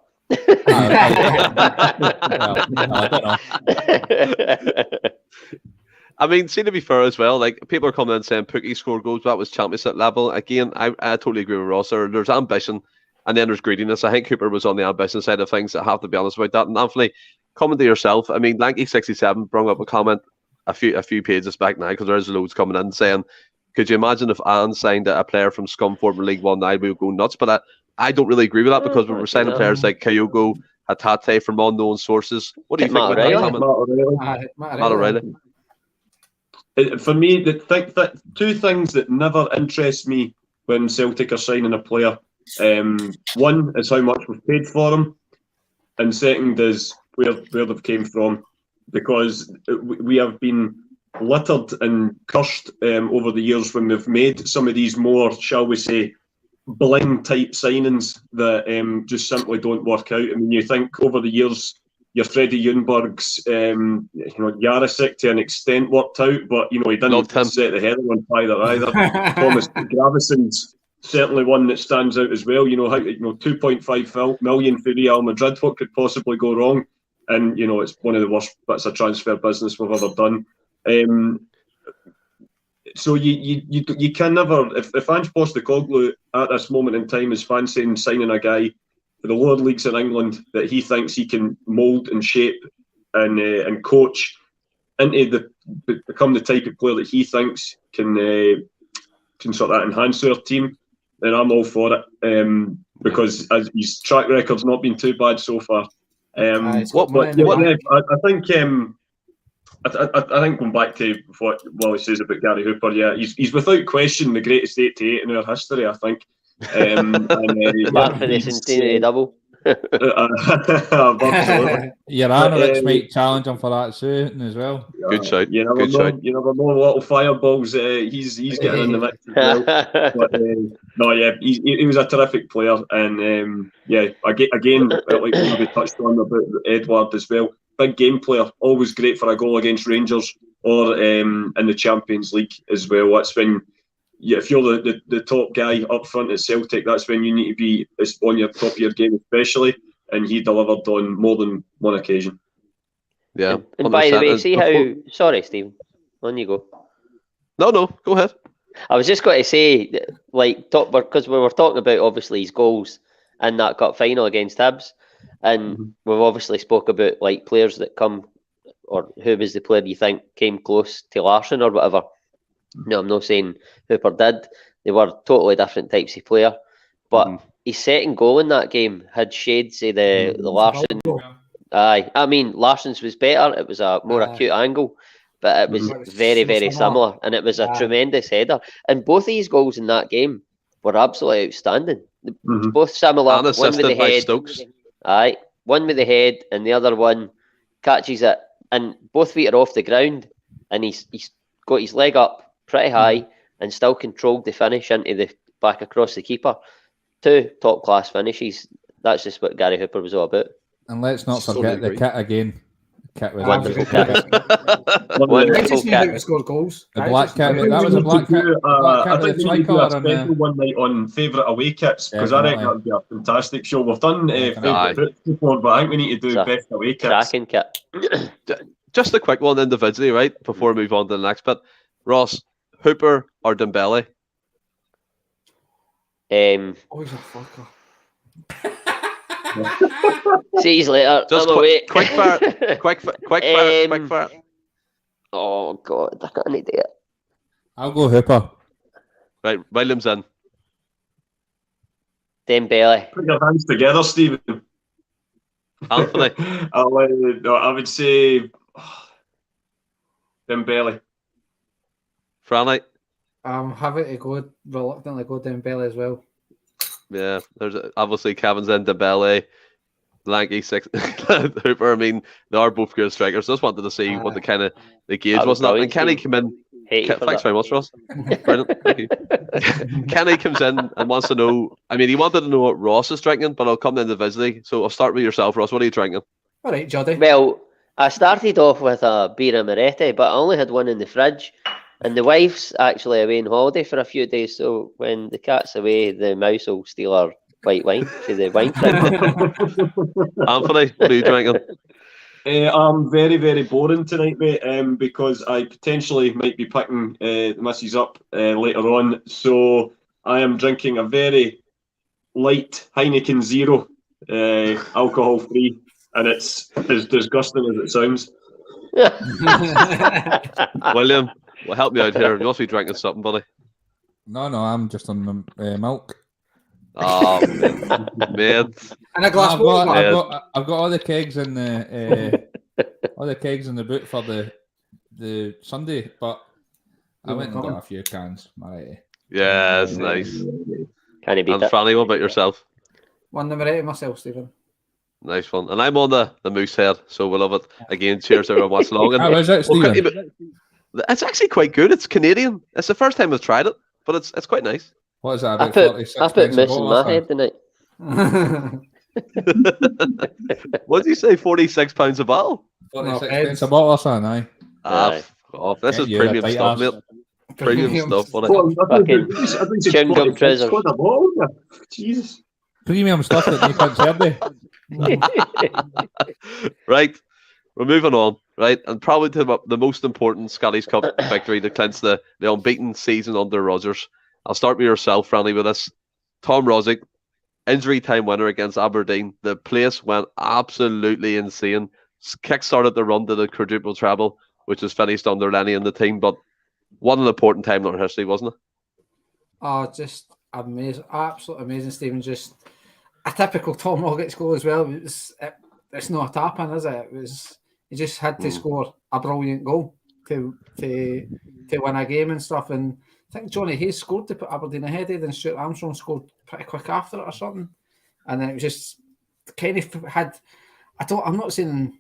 I mean, see, to be fair as well, like people are coming in saying Pookie scored goals, but that was championship level. Again, I totally agree with Ross. There's ambition and then there's greediness. I think Cooper was on the ambition side of things. I have to be honest about that. And Anthony, comment to yourself. I mean, Lanky67 brought up a comment a few pages back now, because there's loads coming in saying, could you imagine if Anne signed a player from Scunthorpe in League One now, we would go nuts? But I don't really agree with that, because we were signing players like Kyogo, a Tate from unknown sources. What do you Matt think? O'Reilly? Matt O'Reilly. For me, two things that never interest me when Celtic are signing a player. One is how much we've paid for them, and second is where they've came from, because we have been littered and cursed over the years when we've made some of these more, shall we say, bling type signings that just simply don't work out. I mean, you think over the years, your Freddie Ljungberg's, Jarosik to an extent worked out, but he didn't set the header on fire either. Thomas Graveson's certainly one that stands out as well. 2.5 million for Real Madrid. What could possibly go wrong? And it's one of the worst bits of transfer business we've ever done. So you can never, if Ange Postecoglou at this moment in time is fancying signing a guy for the lower leagues in England that he thinks he can mould and shape and coach into become the type of player that he thinks can sort of enhance our team, then I'm all for it. Because his track record's not been too bad so far. I think going back to what Wally says about Gary Hooper, he's without question the greatest 88 in our history, I think. Back for the centenary double. Juranovic might challenge him for that soon as well. Good shout. You never know. Little fireballs. He's getting in the mix as well. But he was a terrific player, and again, like we touched on about Edward as well. Big game player, always great for a goal against Rangers or in the Champions League as well. That's when, if you're the top guy up front at Celtic, that's when you need to be on your top of your game, especially. And he delivered on more than one occasion. Yeah. And by the way, see how... Sorry, Stephen. On you go. No, go ahead. I was just going to say, because we were talking about, obviously, his goals in that cup final against Hibs. And we've obviously spoke about players that come, or who was the player you think came close to Larsson or whatever. No, I'm not saying Hooper did. They were totally different types of player. But his second goal in that game had shades of the Larsson. Aye, I mean Larsson's was better. It was a more acute angle, but it was very, very similar, and it was a tremendous header. And both of these goals in that game were absolutely outstanding. Both similar. And one with the head. Stokes. Aye, one with the head, and the other one catches it, and both feet are off the ground, and he's got his leg up pretty high and still controlled the finish into the back across the keeper. Two top class finishes. That's just what Gary Hooper was all about. And let's not forget the kit again. Kit was wonderful kit. Wonderful kit. Score goals. The black kit. That was a black kit. I think we need to do a special one night on favourite away kits, because I reckon that would be a fantastic show. We've done favourite kits before, but I think we need to do best away kits. Cracking kit. Just a quick one individually, right? Before we move on to the next bit. Ross, Hooper or Dembele? He's a fucker. See you later. Just quick fire. Oh God, I can't do it. I'll go Hooper. Right, Williams in. Dembele. Put your hands together, Stephen. Anthony. I would say Dembele. Franny. I'm having to reluctantly go Dembele as well. Yeah, there's obviously Kevin's in, Dembele, Lanky, six, Hooper. I mean, they are both good strikers. Just wanted to see what the gauge was. And Kenny came in. Thanks very much, Ross. Brilliant. Thank you. Kenny comes in and wants to know. I mean, he wanted to know what Ross is drinking, but I'll come individually. So I'll start with yourself, Ross. What are you drinking? All right, Joddy. Well, I started off with a beer Amaretti, but I only had one in the fridge. And the wife's actually away on holiday for a few days, so when the cat's away, the mouse will steal our white wine to the wine fridge. Anthony, what are you drinking? I'm very, very boring tonight, mate, because I potentially might be picking the missus up later on. So I am drinking a very light Heineken Zero, alcohol-free, and it's as disgusting as it sounds. William, well, help me out here. You must be drinking something, buddy. No, I'm just on milk. Oh, mate. And a glass I've bottle. got all the kegs in the boot for the Sunday, but I went and got a few cans. Alright. Yeah, it's nice. Can he beat And it? Franny, what about yourself? One number 8 myself, Stephen. Nice one. And I'm on the moose head, so we love it. Again, cheers everyone watch along. How is it, Stephen? It's actually quite good. It's Canadian. It's the first time I've tried it, but it's quite nice. What is that, I about put 46 miss in my head tonight. What did you say? £46 a bottle? 46 a bottle or something, aye. Aye. Off. This is Yeah, premium tight stuff, ass. mate. Premium stuff. Well, Wasn't I think it's chewing gum 46 treasures. quid a bottle. Jesus. Premium stuff that you can't serve me. it? Right. We're moving on. Right. And probably to the most important Scottish Cup victory to clinch the unbeaten season under Rodgers. I'll start with yourself, Franny, with this. Tom Rogic, injury time winner against Aberdeen. The place went absolutely insane. Kick-started the run to the quadruple treble, which was finished under Lenny and the team. But what an important time in our history, wasn't it? Oh, just amazing. Absolutely amazing, Stephen. Just a typical Tom Rogic goal as well. It's not a tap-in, is it? He just had to score a brilliant goal to win a game and stuff. And I think Johnny Hayes scored to put Aberdeen ahead, then Stuart Armstrong scored pretty quick after it or something. And then it was just kind of had, I'm not saying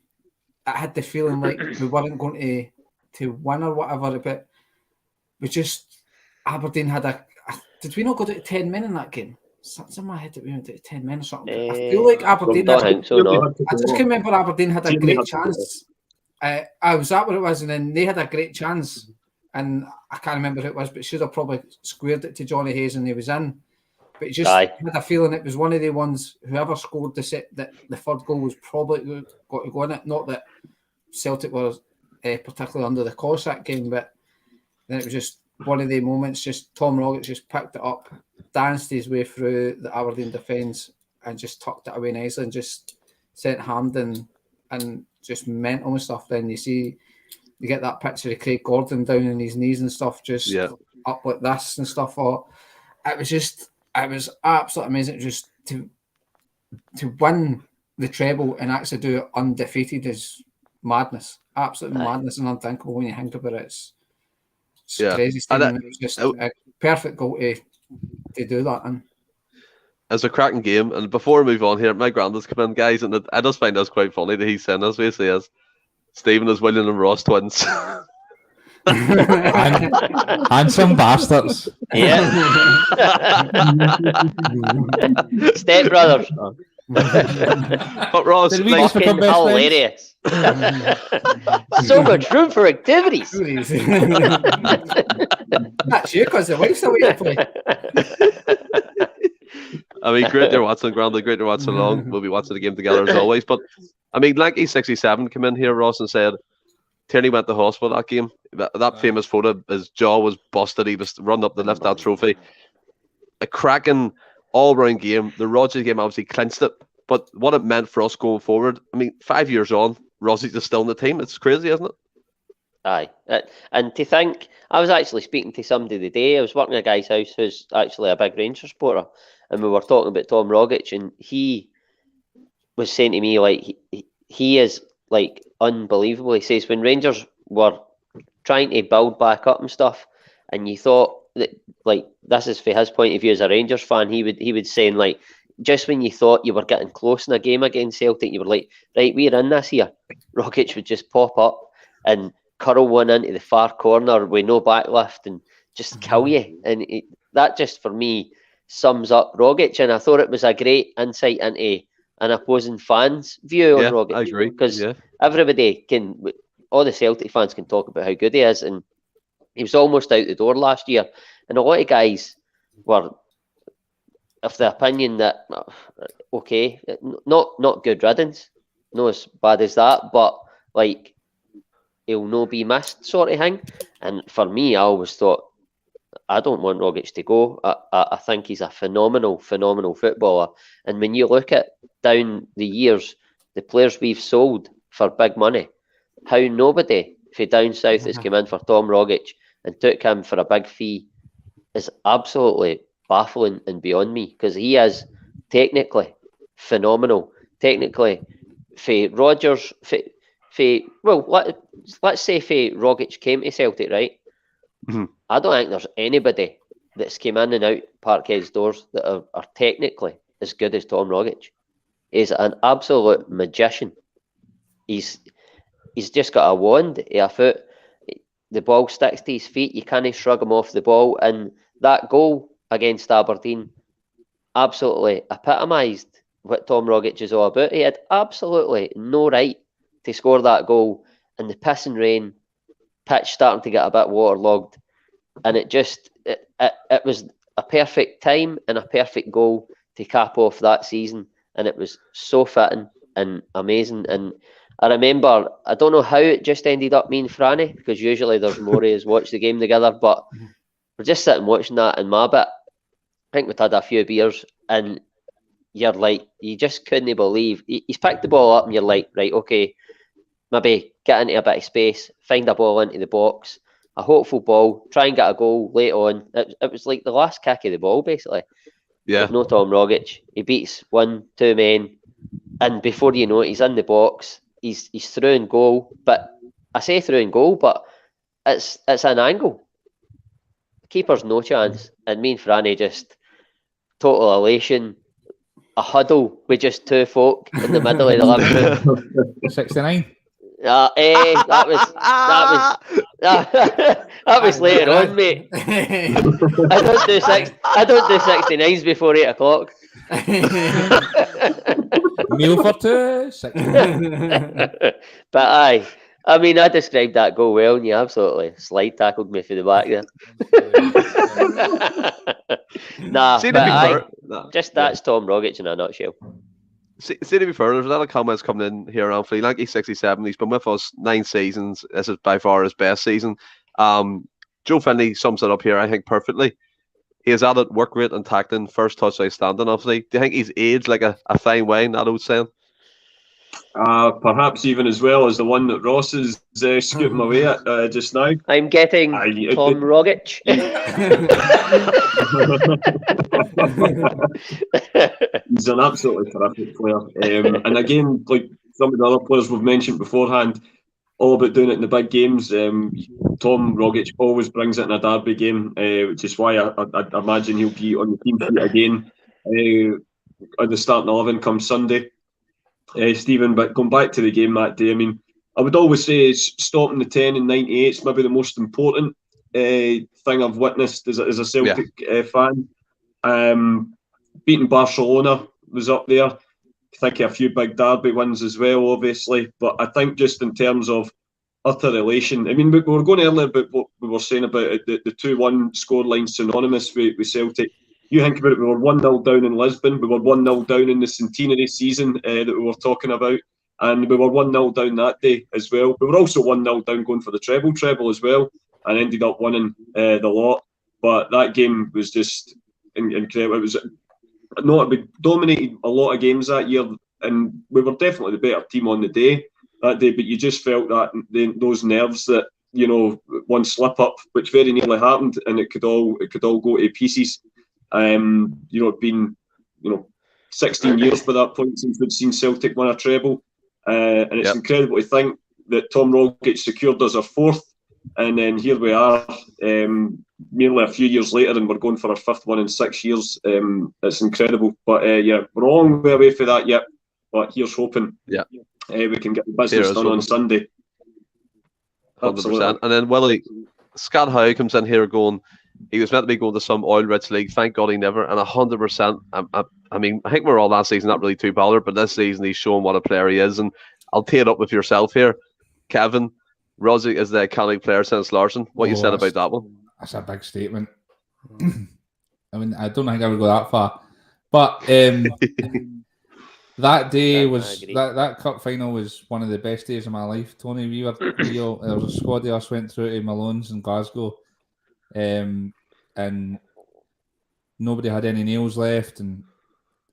I had the feeling like we weren't going to win or whatever, but we just, Aberdeen had did we not go to 10 men in that game? Something in my head that we went to 10 men or something. I feel like Aberdeen I think so, no. I just can remember Aberdeen had a great chance. I was that what it was, and then they had a great chance, and I can't remember who it was, but should have probably squared it to Johnny Hayes, and he was in. But just had a feeling it was one of the ones. Whoever scored the third goal was probably got to go in it. Not that Celtic were particularly under the cosh that game, but then it was just one of the moments. Just Tom Rogic just picked it up, danced his way through the Aberdeen defence, and just tucked it away nicely, and just sent Hampden and just mental and stuff. Then you get that picture of Craig Gordon down on his knees and stuff, just up like this and stuff. It was absolutely amazing. Just to win the treble and actually do it undefeated is madness. Absolutely madness and unthinkable when you think about it. It's crazy. It was just a perfect goal to do that. And it's a cracking game. And before we move on here, my granddad's come in, guys, and I just find this quite funny that he's saying this. Basically, as Stephen is William and Ross twins. Handsome bastards. Yeah. Step brothers. But Ross, Did we like, just become best hilarious. So much room for activities. That's you, because the wife's away to play. I mean, great to watch Grandad, great to watch along. We'll be watching the game together as always. But I mean, Lanky67 came in here, Ross, and said Tierney went to hospital that game. That famous photo, his jaw was busted. He was run up to lift that trophy. A cracking all-round game. The Rogic game obviously clinched it. But what it meant for us going forward, I mean, 5 years on, Rogic is still in the team. It's crazy, isn't it? Aye. And to think, I was actually speaking to somebody today. I was working at a guy's house who's actually a big Rangers supporter. And we were talking about Tom Rogic, and he was saying to me, like, he is, like, unbelievable. He says when Rangers were trying to build back up and stuff, and you thought that, like, this is from his point of view as a Rangers fan, he would say, like, just when you thought you were getting close in a game against Celtic, you were like, right, we're in this here. Rogic would just pop up and curl one into the far corner with no backlift and just kill you. And that just, for me, sums up Rogic. And I thought it was a great insight into an opposing fan's view on Rogic. I agree. Because everybody all the Celtic fans can talk about how good he is. And he was almost out the door last year. And a lot of guys were of the opinion that, okay, not good riddance, not as bad as that, but like, he'll no be missed sort of thing. And for me, I always thought, I don't want Rogic to go. I think he's a phenomenal footballer. And when you look at down the years, the players we've sold for big money, how nobody from down south has come in for Tom Rogic and took him for a big fee is absolutely baffling and beyond me, because he is technically phenomenal. Technically, for Rodgers, let's say for Rogic came to Celtic, right? Mhm. I don't think there's anybody that's came in and out Parkhead's doors that are technically as good as Tom Rogic. He's an absolute magician. He's just got a wand, a foot. The ball sticks to his feet. You can't shrug him off the ball. And that goal against Aberdeen absolutely epitomised what Tom Rogic is all about. He had absolutely no right to score that goal in the pissing rain, pitch starting to get a bit waterlogged. And it was a perfect time and a perfect goal to cap off that season. And it was so fitting and amazing. And I remember, I don't know how it just ended up me and Franny, because usually there's more of us watch the game together, but we're just sitting watching that in my bit. I think we'd had a few beers, and you're like, you just couldn't believe. He's picked the ball up and you're like, right, okay, maybe get into a bit of space, find a ball into the box, a hopeful ball, try and get a goal late on. It was like the last kick of the ball, basically. Yeah. But no Tom Rogic. He beats 1-2 men, and before you know it, he's in the box. He's through in goal, but I say through in goal, but it's an angle. Keeper's no chance, and me and Franny just total elation. A huddle with just two folk in the middle of the living room. 69. That was later on, mate. I don't do 69s before 8 o'clock. Meal for two. 69. But aye, I mean, I described that goal well, and you absolutely slide tackled me for the back there. Nah, See, but to be aye, fair, just that's Tom Rogic in a nutshell. See, to be fair, there's a lot of comments coming in here around Flea. Like he's 67, he's been with us 9 seasons. This is by far his best season. Joe Finley sums it up here, I think, perfectly. He has added work rate and tackling, first touch outstanding, obviously. Do you think he's aged like a fine wine, that old saying? Perhaps even as well as the one that Ross is scooting away at just now. I'm getting Tom Rogic. He's an absolutely terrific player. And again, like some of the other players we've mentioned beforehand, all about doing it in the big games. Tom Rogic always brings it in a derby game, which is why I imagine he'll be on the team sheet again at the starting 11 come Sunday. Stephen, but going back to the game that day, I mean, I would always say stopping the 10 in '98 is maybe the most important thing I've witnessed as a Celtic fan. Beating Barcelona was up there. I think a few big derby wins as well, obviously. But I think just in terms of utter elation, I mean, we were going earlier about what we were saying about it, the 2-1 scoreline synonymous with Celtic. You think about it, we were 1-0 down in Lisbon, we were 1-0 down in the centenary season that we were talking about, and we were 1-0 down that day as well. We were also 1-0 down going for the treble as well, and ended up winning the lot. But that game was just incredible. It was we dominated a lot of games that year, and we were definitely the better team on the day that day, but you just felt that those nerves that, you know, one slip up, which very nearly happened, and it could all go to pieces. You know, it'd been 16 years by that point since we'd seen Celtic win a treble, and it's incredible to think that Tom Rogic secured us our 4th, and then here we are, nearly a few years later, and we're going for our 5th one in 6 years. It's incredible, but we're a long way away for that yet. But here's hoping we can get the business done on Sunday. 100%. And then Willie, Scott Howe comes in here going, he was meant to be going to some oil-rich league. Thank God he never. And 100%. I mean, I think we're all last season not really too bothered, but this season he's shown what a player he is. And I'll tee it up with yourself here, Kevin. Rogic is the iconic player since Larsson. What you said about that one? That's a big statement. I mean, I don't think I would go that far, but that day was that cup final was one of the best days of my life. Tony, there was a squad of us went through to Malone's in Glasgow. And nobody had any nails left, and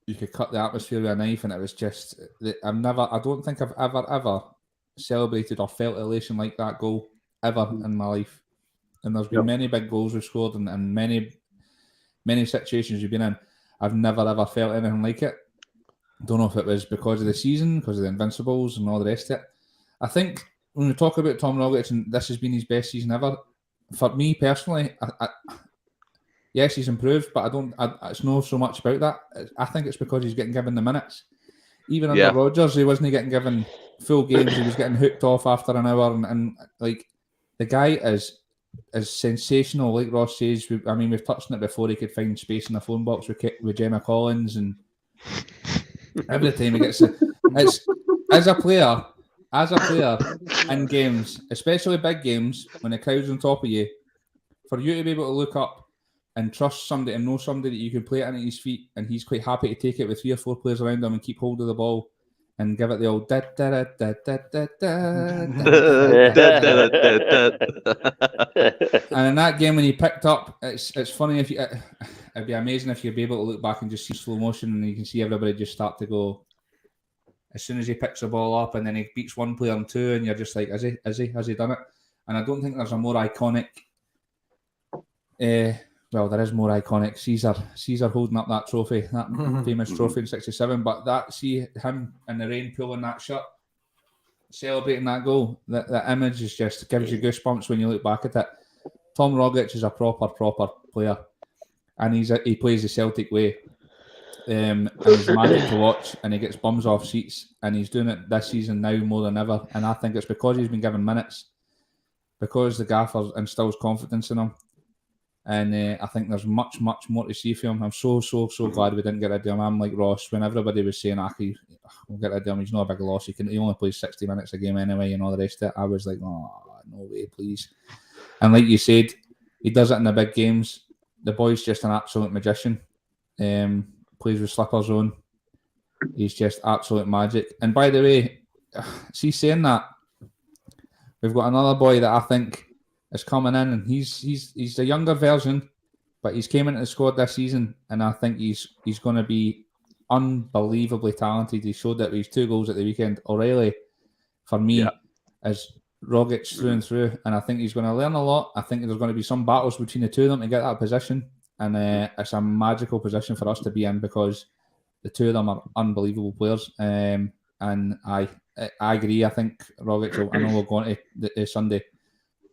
you could cut the atmosphere with a knife, and it was just I don't think I've ever celebrated or felt elation like that goal ever in my life. And there's been many big goals we've scored, and many many situations you've been in, I've never ever felt anything like it. Don't know if it was because of the season, because of the Invincibles and all the rest of it. I think when we talk about Tom Rogic and this has been his best season ever, for me personally, yes, he's improved, but it's not so much about that. I think it's because he's getting given the minutes. Even under Rodgers, he wasn't getting given full games. He was getting hooked off after an hour, and like the guy is sensational. Like Ross says, we've touched on it before. He could find space in the phone box with Gemma Collins, and every time he gets it's as a player in games, especially big games when the crowd's on top of you, for you to be able to look up and trust somebody and know somebody that you can play it in at his feet, and he's quite happy to take it with 3 or 4 players around him and keep hold of the ball and give it the old da da da da da da da. And in that game when he picked up, it's funny if it'd be amazing if you'd be able to look back and just see slow motion and you can see everybody just start to go as soon as he picks the ball up and then he beats one player and 2 and you're just like, has he done it? And I don't think there's a more iconic well, there is more iconic. Caesar holding up that trophy, that famous trophy in '67. But see him in the rain pulling that shirt, celebrating that goal. That image is just gives you goosebumps when you look back at it. Tom Rogic is a proper player, and he plays the Celtic way. And he's magic to watch, and he gets bums off seats, and he's doing it this season now more than ever. And I think it's because he's been given minutes, because the gaffer instills confidence in him. And I think there's much more to see from him. I'm so glad we didn't get rid of him. I'm like Ross, when everybody was saying, we'll get rid of him, he's not a big loss. He only plays 60 minutes a game anyway and all the rest of it. I was like, oh, no way, please. And like you said, he does it in the big games. The boy's just an absolute magician. Plays with slippers on. He's just absolute magic. And by the way, see, saying that, we've got another boy that I think is coming in, and he's a younger version, but he's came into the squad this season, and I think he's going to be unbelievably talented. He showed that with his 2 goals at the weekend. O'Reilly, for me, is Rogic through and through, and I think he's going to learn a lot. I think there's going to be some battles between the 2 of them to get that position, and it's a magical position for us to be in because the 2 of them are unbelievable players. And I agree. I think Rogic I know we'll go on to Sunday.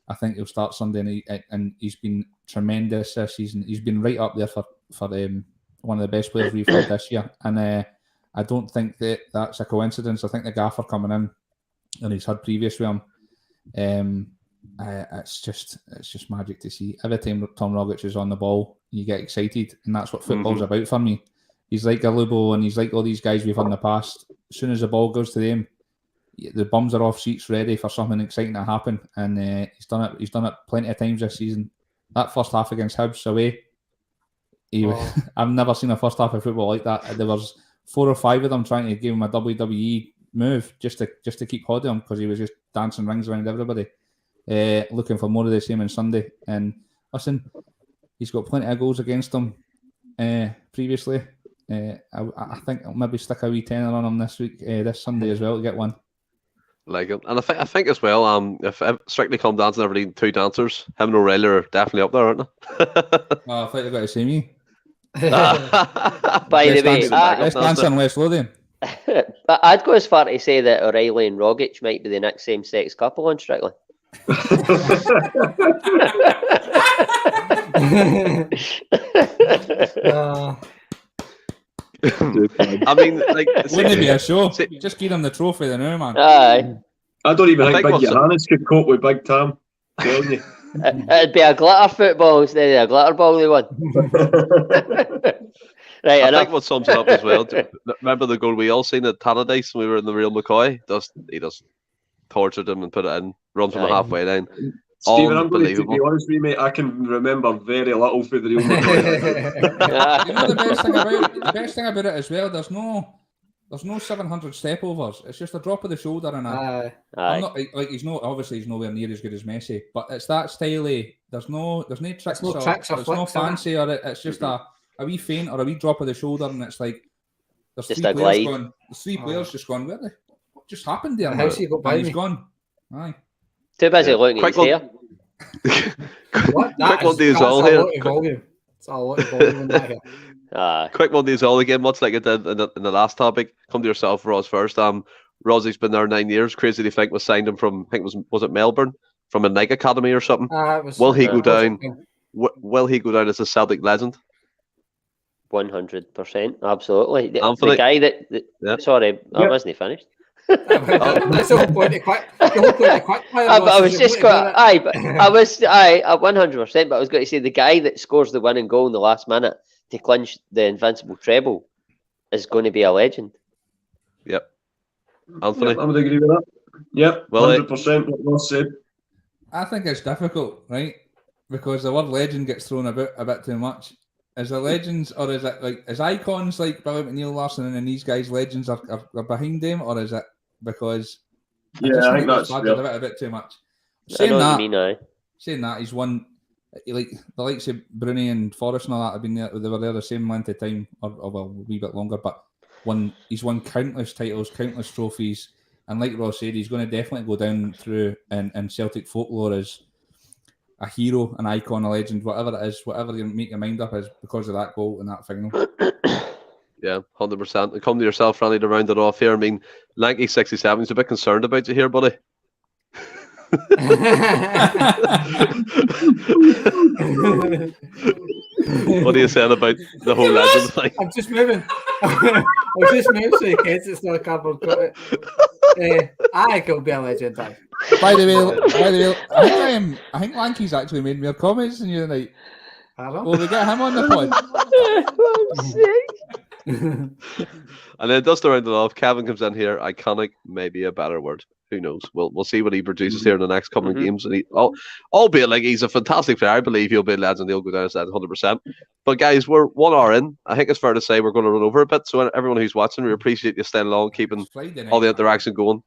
I think he'll start Sunday, and he's been tremendous this season. He's been right up there for one of the best players we've had this year. And I don't think that's a coincidence. I think the gaffer coming in, and he's had previous with him. It's just magic to see. Every time Tom Rogic is on the ball, you get excited, and that's what football's about for me. He's like Galubo, and he's like all these guys we've had in the past. As soon as the ball goes to them, the bums are off seats ready for something exciting to happen, and he's done it plenty of times this season. That first half against Hibs away, I've never seen a first half of football like that. There was 4 or 5 of them trying to give him a WWE move just to keep hold of him because he was just dancing rings around everybody, looking for more of the same on Sunday. And listen, he's got plenty of goals against him previously. I think I'll maybe stick a wee tenner on him this Sunday as well to get one. Like it. And I think as well, if Strictly Come Dancing ever need 2 dancers, him and O'Reilly are definitely up there, aren't they? I thought you got to see me. By the way, let's dance in West Lothian. But I'd go as far to say that O'Reilly and Rogic might be the next same-sex couple on Strictly. I mean, like, wouldn't it be a show? Just give him the trophy, then, man. Aye. I don't even think Big Johannes could cope with Big Tam. Telling you. It'd be a glitter football instead of a glitter ball they won. Right, I think what sums it up as well. Remember the goal we all seen at Tannadice when we were in the Real McCoy? He just tortured him and put it in, run from the halfway line. Stephen, I'm going to be honest with you, mate. I can remember very little for the Real McCoy. You know the best thing about it as well. There's no 700 step overs. It's just a drop of the shoulder and a. I'm not like he's nowhere near as good as Messi, but it's that styly. There's no tricks. There's no fancy, or it's just a wee feint or a wee drop of the shoulder, and it's like there's just 3 players going. There's 3 players just going. What just happened there? How's he got by me? He's gone. Aye. Too busy looking at his hair. Quick one to as well here. It's a lot of volume in that here. Quick one, these all again. Much like I did in the last topic. Come to yourself, Ross, first. Rosic's been there 9 years. Crazy to think was signed him from, I think was it Melbourne, from a Nike academy or something. Will he go down? Will he go down as a Celtic legend? 100%, absolutely. Anthony? The guy that sorry, I wasn't finished. That's the whole point of quick. I was just got but I was 100%. But I was going to say the guy that scores the winning goal in the last minute to clinch the invincible treble is going to be a legend. Yep. Anthony, I would agree with that. Yep, 100%. What Ross said. I think it's difficult, right? Because the word legend gets thrown about a bit too much. Is it legends, or is it like is icons like Billy McNeil, Larsson, and these guys legends are behind them, or is it because I think that's a bit too much. Saying that he's won, like the likes of Bruni and Forrest and all that have been there. They were there the same length of time, or a wee bit longer, but he's won countless titles, countless trophies, and like Ross said, he's going to definitely go down through in Celtic folklore as a hero, an icon, a legend, whatever it is, whatever you make your mind up is because of that goal in that final. Yeah, 100%. And come to yourself, Randy, to round it off here. I mean, Lanky 67 is a bit concerned about you here, buddy. What are you saying about the whole legend thing? I'm just moving. I'm just moving so you kids it's not a cardboard cutout. I think it'll be a legend. By the way, I think Lanky's actually made more comments than you tonight. Will we get him on the pod? And then just to round it off, Kevin comes in here. Iconic, maybe a better word. Who knows? We'll see what he produces here in the next couple of games. And albeit like he's a fantastic player, I believe he'll be a legend. He'll go down as that 100%. But guys, we're 1 hour in. I think it's fair to say we're going to run over a bit. So everyone who's watching, we appreciate you staying along, keeping all the interaction going.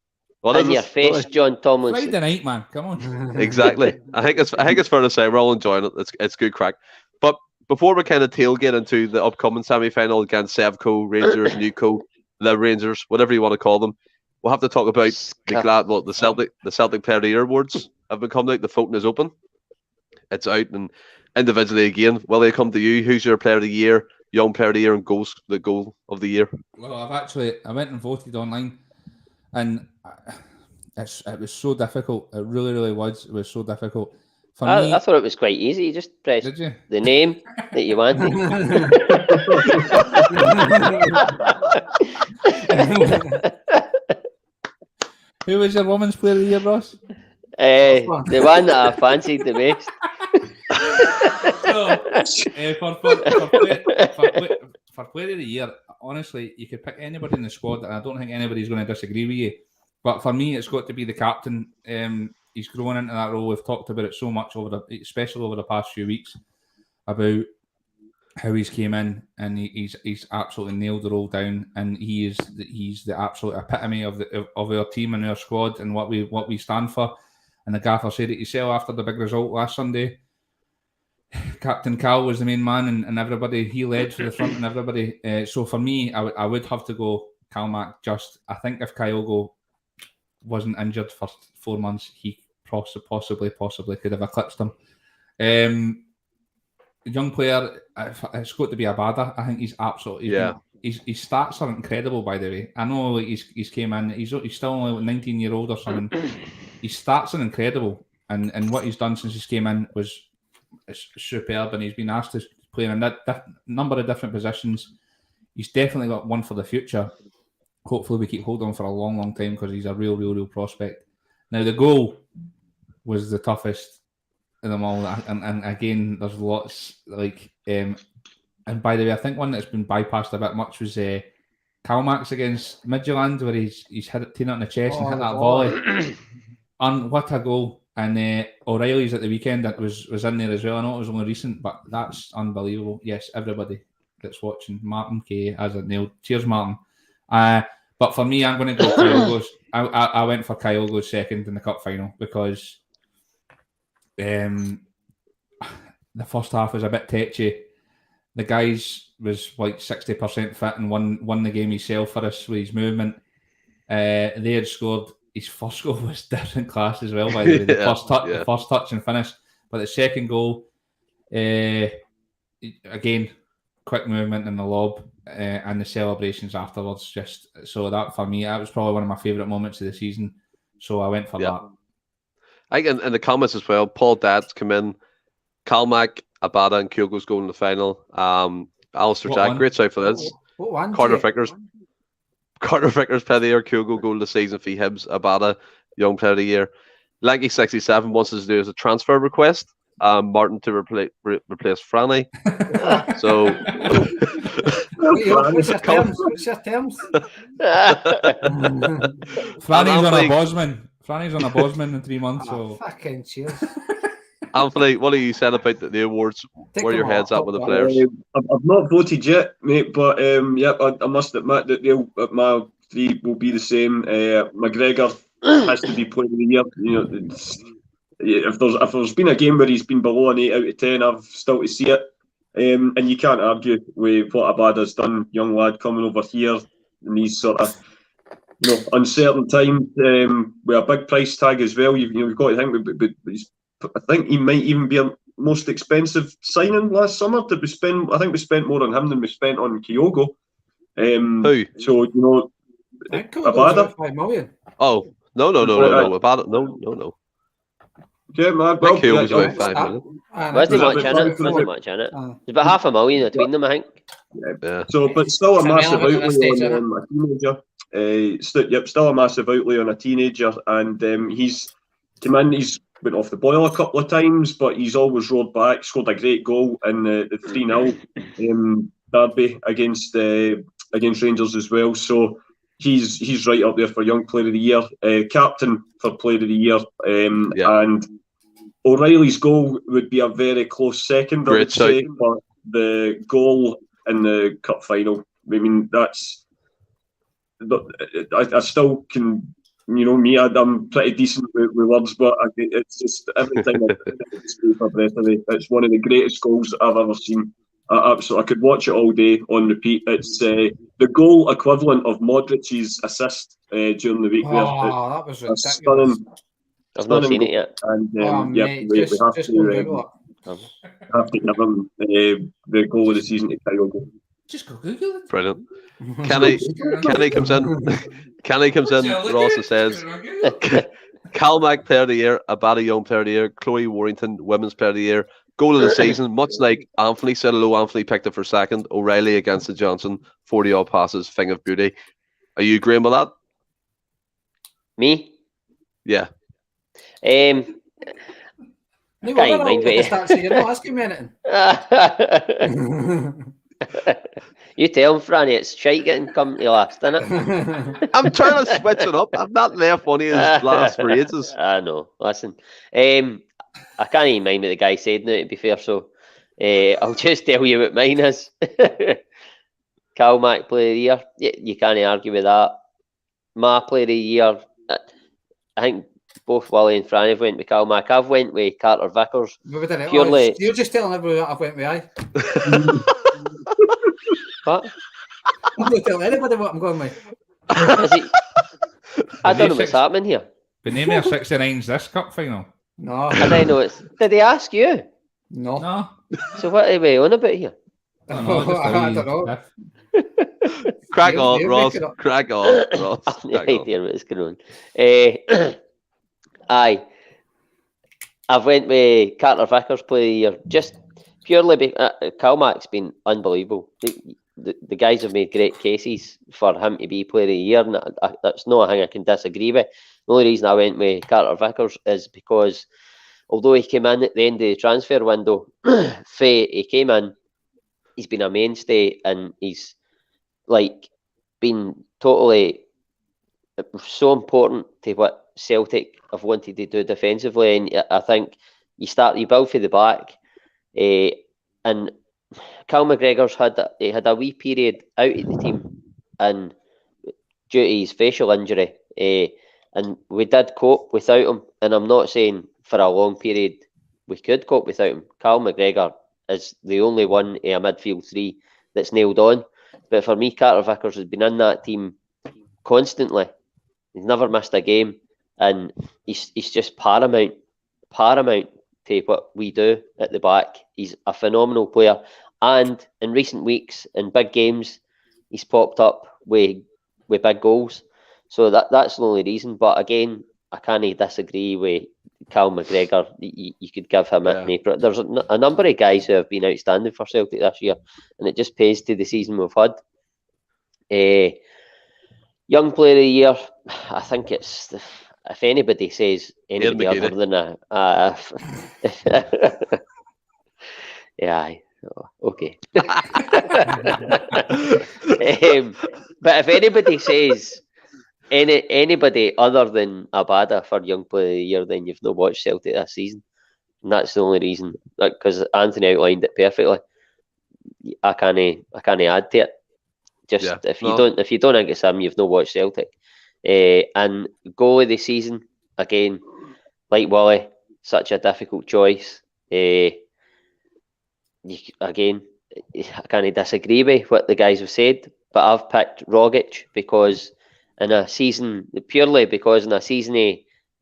In your face, John Tomlinson. Friday night, man. Come on. Exactly. I think it's fair to say we're all enjoying it. It's good crack. But before we kind of tailgate into the upcoming semi-final against Sevco, Rangers, Newco, the Rangers, whatever you want to call them, we'll have to talk about the Celtic Player of the Year awards have been coming out. The voting is open. It's out, and individually again, will they come to you? Who's your Player of the Year, Young Player of the Year, and the goal of the year? Well, I went and voted online, and it was so difficult. It really, really was. It was so difficult. I thought it was quite easy. You just press the name that you wanted. Who was your Women's Player of the Year, Ross? The one that I fancied the best. For Player of the Year, honestly, you could pick anybody in the squad, and I don't think anybody's going to disagree with you. But for me, it's got to be the captain. He's grown into that role. We've talked about it so much especially over the past few weeks, about how he's came in and he's absolutely nailed the role down, and he's the absolute epitome of our team and our squad and what we stand for. And the gaffer said it himself after the big result last Sunday. Captain Cal was the main man, and everybody, he led for the front and everybody. So for me, I would have to go Cal Mac. I think if Kyogo wasn't injured for 4 months, he possibly could have eclipsed him. Young player, it's got to be Abada. I think he's absolutely his stats are incredible, by the way. I know he's came in, he's still only 19-year-old or something. His stats are incredible, and what he's done since he came in was superb, and he's been asked to play in a number of different positions. He's definitely got one for the future. Hopefully we keep hold on for a long, long time, because he's a real prospect. Now, the goal was the toughest in them all, and again, there's lots and by the way, I think one that's been bypassed a bit much was Kalmax against Midtjylland, where he's hit it on the chest and hit that volley. And what a goal! And O'Reilly's at the weekend that was in there as well. I know it was only recent, but that's unbelievable. Yes, everybody that's watching, Martin K has it nailed. Cheers, Martin. But for me, I'm going to go Kyogo's. I went for Kyogo's second in the cup final, because the first half was a bit tetchy. The guys was like 60% fit and won the game himself for us with his movement. They had scored. His first goal was different class as well, by the way. The first touch and finish. But the second goal, he again, quick movement in the lob and the celebrations afterwards. Just so that for me, that was probably one of my favourite moments of the season. So I went for that. I think in the comments as well, Paul Dad's come in, Kalmak, Abada, and Kyogo's going to the final. Alistair What Jack, one? great shout for this. What one? Carter Jake? Vickers. Carter Vickers, player of the year. Kyogo, goal of the season for Hibs. Abada, young player of the year. Lanky67 wants us to do as a transfer request. Martin to replace Franny. So, What's your terms? What's your terms? Franny's on a Bosman. Franny's on a Bosman in 3 months. So Fucking cheers. Anthony, what are you saying about the awards? Take Where your them head's off, at with the top players? I've not voted yet, mate, but I must admit that my 3 will be the same. McGregor has to be player of the year. You know, if there's been a game where he's been below an 8 out of 10, I've still to see it. And you can't argue with what Abada's done, young lad coming over here in these sort of uncertain times with a big price tag as well. You've got to think, I think he might even be a most expensive signing last summer. I think we spent more on him than we spent on Kyogo. Who? So Abada. 5 million. Oh no! Abada, no. Yeah, man. Well, Kyogo's about 5 million. Wasn't much in it. There's about $500,000 between them, I think. Yeah. So, but still a massive Irrelevant at this outlay stage, on a teenager. Still a massive outlay on a teenager, and he's come in. He's went off the boil a couple of times, but he's always roared back. Scored a great goal in the 3-0 derby against Rangers as well. So he's right up there for young player of the year, captain for player of the year, and O'Reilly's goal would be a very close second. I would say, but the goal in the cup final, I mean, that's I still can. Me, I'm pretty decent with words, but it's just every time it's one of the greatest goals I've ever seen. I could watch it all day on repeat. It's the goal equivalent of Modric's assist during the week. That was ridiculous. Stunning. I've not seen it yet. And mate, we have just to give him the goal of the season to Kyogo. just go Google it. Brilliant. Kenny comes in. Kenny comes in. Ross says, Kalmak player of the year, Abada young player of the year, Chloe Warrington women's player of the year, goal of the season. Much like Anthony said hello, Anthony picked it for second. O'Reilly against the Johnson, 40-odd passes, thing of beauty. Are you agreeing with that? Me? Yeah. Can't mind what you're not asking me anything. You tell him, Franny, it's shite getting company last, isn't it? I'm trying to switch it up. I'm not left on his last for ages. I know. Listen, I can't even mind what the guy said now, to be fair, so I'll just tell you what mine is. Kalmak player of the year. You can't argue with that. My player of the year, I think both Wally and Franny have went with Kalmak. I've went with Carter Vickers. Purely... You're just telling everybody what I've went with, aye? What? I'm not telling anybody what I'm going with. I don't know what's happening here. The name of 69's this cup final. No. I know it's. Did they ask you? No. So what are we on about here? I don't know. Crack on, Ross. Crack on, Ross. I have no idea what's going on. Aye. I've went with Carter Vickers player of the year. Just purely because Kalmak's been unbelievable. The guys have made great cases for him to be player of the year, and that's not a thing I can disagree with. The only reason I went with Carter Vickers is because although he came in at the end of the transfer window, he came in, he's been a mainstay, and he's been totally so important to what Celtic have wanted to do defensively. And I think you build for the back, and Cal McGregor's had a wee period out of the team, and due to his facial injury, and we did cope without him. And I'm not saying for a long period we could cope without him. Cal McGregor is the only one in a midfield 3 that's nailed on. But for me, Carter Vickers has been in that team constantly. He's never missed a game, and he's just paramount to what we do at the back. He's a phenomenal player. And in recent weeks, in big games, he's popped up with big goals. So that's the only reason. But again, I can't disagree with Cal McGregor. You could give him it in April. There's a number of guys who have been outstanding for Celtic this year, and it just pays to the season we've had. Young Player of the Year, I think it's, if anybody says anybody other than yeah, okay. But if anybody says anybody other than Abada for Young Player of the Year, then you've not watched Celtic this season, and that's the only reason. Because Anthony outlined it perfectly. I can't add to it. If you don't think it's him, you've not watched Celtic. And goal of the season, again, like Wally, such a difficult choice. Again, I can't disagree with what the guys have said, but I've picked Rogic because in a season of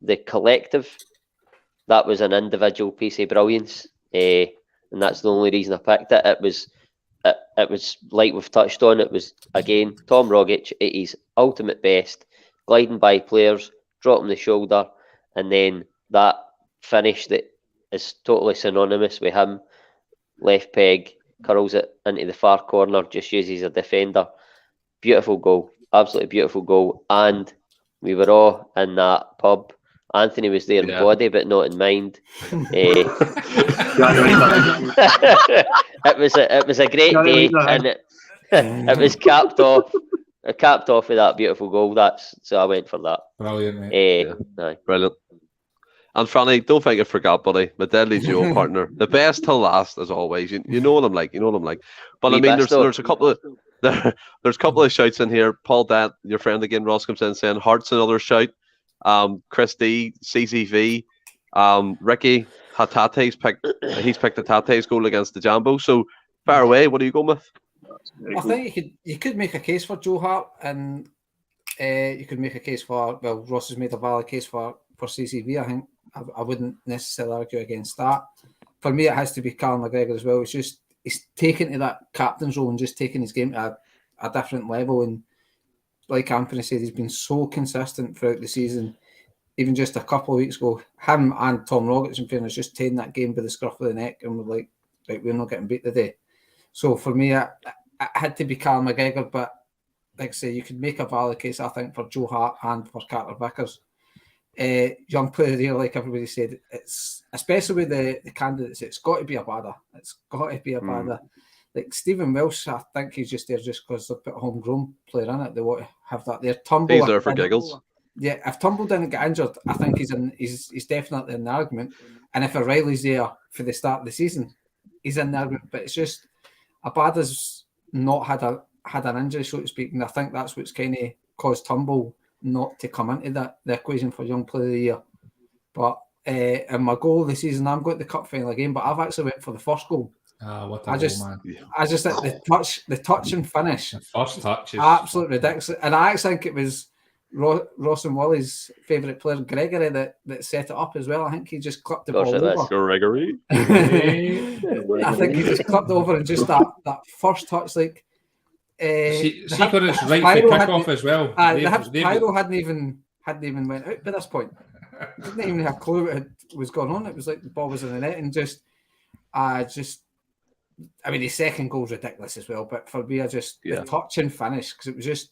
the collective, that was an individual piece of brilliance, and that's the only reason I picked it. It was like we've touched on. It was again Tom Rogic at his ultimate best, gliding by players, dropping the shoulder, and then that finish that is totally synonymous with him. Left peg, curls it into the far corner, just uses a defender. Beautiful goal, absolutely beautiful goal. And we were all in that pub. Anthony was there in body, but not in mind. It was a great day, and it was capped off. Capped off with that beautiful goal. So I went for that. Brilliant, mate. Brilliant. And Franny, don't think I forgot, buddy. My deadly duo partner, the best till last, as always. You know what I'm like. But I mean, there's a couple of there's a couple of shouts in here. Paul Dent, your friend again, Ross comes in saying Heart's another shout. Chris D, CCV, Ricky Hatate's picked Hatate's goal against the Jambo. So far away, what are you going with? I think you could make a case for Joe Hart, and you could make a case for, well, Ross has made a valid case for CCV. I think I wouldn't necessarily argue against that. For me, it has to be Callum McGregor as well. It's just he's taken to that captain's role and just taking his game to a different level. And like Anthony said, he's been so consistent throughout the season. Even just a couple of weeks ago, him and Tom Rogic, in fairness, just taking that game by the scruff of the neck, and we're like, right, we're not getting beat today. So for me, it had to be Callum McGregor, but like I say, you could make a valid case, I think, for Joe Hart and for Carter Vickers. Young Player of the Year, like everybody said, it's especially with the candidates, it's got to be Abada. It's got to be Abada. Like Stephen Welsh, I think he's just there just because they've put a homegrown player in it. They want to have that there. Tumble, he's there for giggles. Yeah, if Tumble didn't get injured, I think he's definitely in the argument. And if O'Reilly's there for the start of the season, he's in the argument. But it's just Abada's not had an injury, so to speak, and I think that's what's kind of caused Tumble not to come into the equation for Young Player of the Year. But in my goal of the season, I'm going to the cup final again, but I've actually went for the first goal. What a goal, man. I just think the touch and finish. The first touch is absolutely ridiculous. And I actually think it was Ross and Wally's favourite player, Gregory, that set it up as well. I think he just clipped the ball over. Gregory. I think he just clipped over and just that first touch, like got its right for kick-off as well. Pyro hadn't even went out by this point. Didn't even have a clue what was going on. It was like the ball was in the net, and I mean, his second goal's ridiculous as well. But for me, the touch and finish, because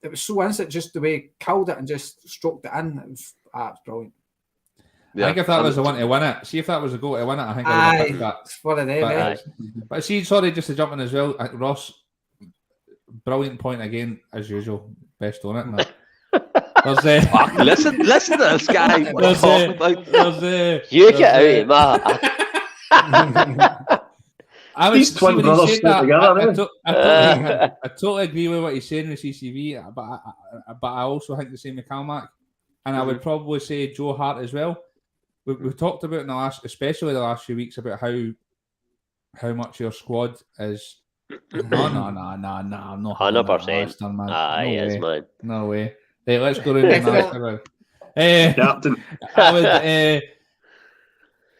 it was so instant, just the way he killed it and just stroked it in. It was brilliant. Yeah. I think if that was the one to win it, see if that was a goal to win it, I think I would have picked that. It's one of them, but see, sorry, just to jump in as well, Ross, brilliant point again, as usual. Best on it. Listen to this guy. You get out of These twin brothers still together. I totally agree with what he's saying with CCV, but I also think the same with Calmac, and I would probably say Joe Hart as well. We've talked about especially the last few weeks, about how much your squad is. No, I'm not 100%. Man. No way. Hey, let's go around and ask about. Captain.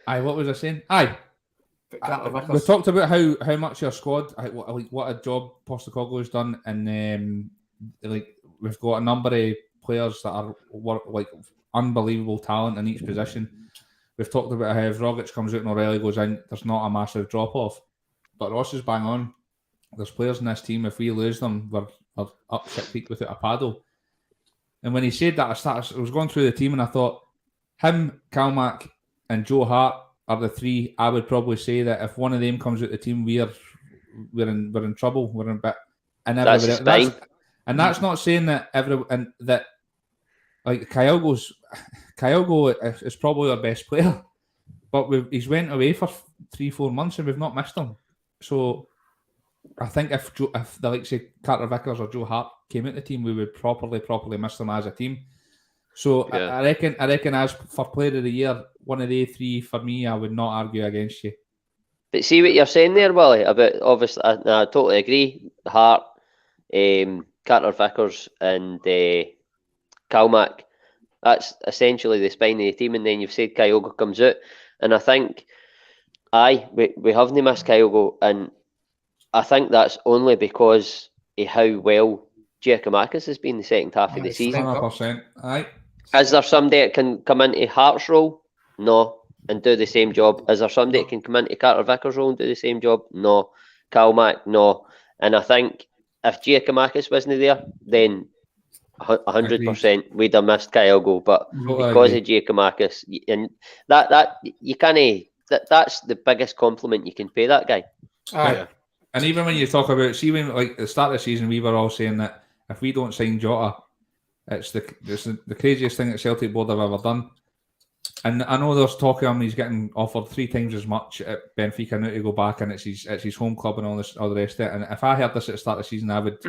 What was I saying? We talked about how much your squad, what a job Postecoglou's done, and we've got a number of players that are unbelievable talent in each position. We've talked about how if Rogic comes out and O'Reilly goes in, there's not a massive drop off. But Ross is bang on. There's players in this team. If we lose them, we're up shit creek without a paddle. And when he said that, I was going through the team and I thought, him, Calmac, and Joe Hart are the three. I would probably say that if one of them comes out the team, we're in trouble. We're in a bit. And that's not saying that Kyogo is probably our best player, but he's went away for 3-4 months and we've not missed him. So I think if the likes of Carter Vickers or Joe Hart came out the team, we would properly miss them as a team. So yeah. I reckon as for player of the year, one of the three for me, I would not argue against you. But see what you're saying there, Willie, about obviously, I totally agree. Hart, Carter Vickers, and Calmac. That's essentially the spine of the team, and then you've said Kyogo comes out, and I think, we haven't missed Kyogo, and I think that's only because of how well Giacomakis has been the second half of the season. 100%. Aye. Is there somebody that can come into Hart's role? No. And do the same job? Is there somebody that can come into Carter Vickers' role and do the same job? No. Calmac? No. And I think if Giacomakis wasn't there, then 100% we'd have missed Kyogo. But because of Giacomakis, and that you can't. That's the biggest compliment you can pay that guy. Yeah. And even when you talk about, see, when at the start of the season, we were all saying that if we don't sign Jota, it's the craziest thing that Celtic board have ever done. And I know there's talk of him, he's getting offered 3 times as much at Benfica now to go back, and it's his home club and all the rest of it. And if I heard this at the start of the season, I would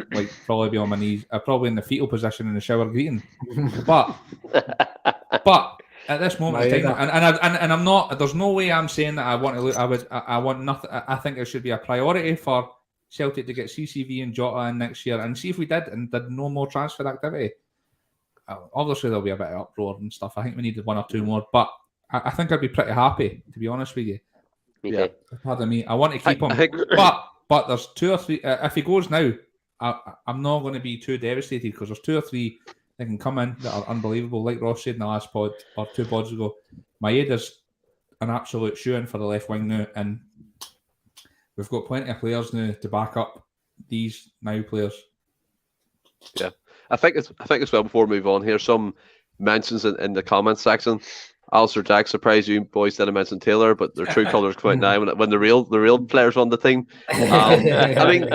probably be on my knees, probably in the fetal position in the shower greeting. But at this moment in time, and I'm not. There's no way I'm saying that I want to look. I want nothing. I think it should be a priority for Celtic to get CCV and Jota in next year, and see if we did no more transfer activity. Obviously, there'll be a bit of uproar and stuff. I think we needed 1 or 2 more, but I think I'd be pretty happy, to be honest with you. Yeah. Pardon me. I want to keep him, but there's 2 or 3. If he goes now, I'm not going to be too devastated because there's 2 or 3 that can come in that are unbelievable. Like Ross said in the last pod or 2 pods ago, Maeda's an absolute shoe-in for the left wing now, and we've got plenty of players now to back up these now players. Yeah. I think as well, before we move on here, some mentions in the comments section. Alistair Jack, surprised you boys didn't mention Taylor, but their true colours come out now when the real players on the team. I mean,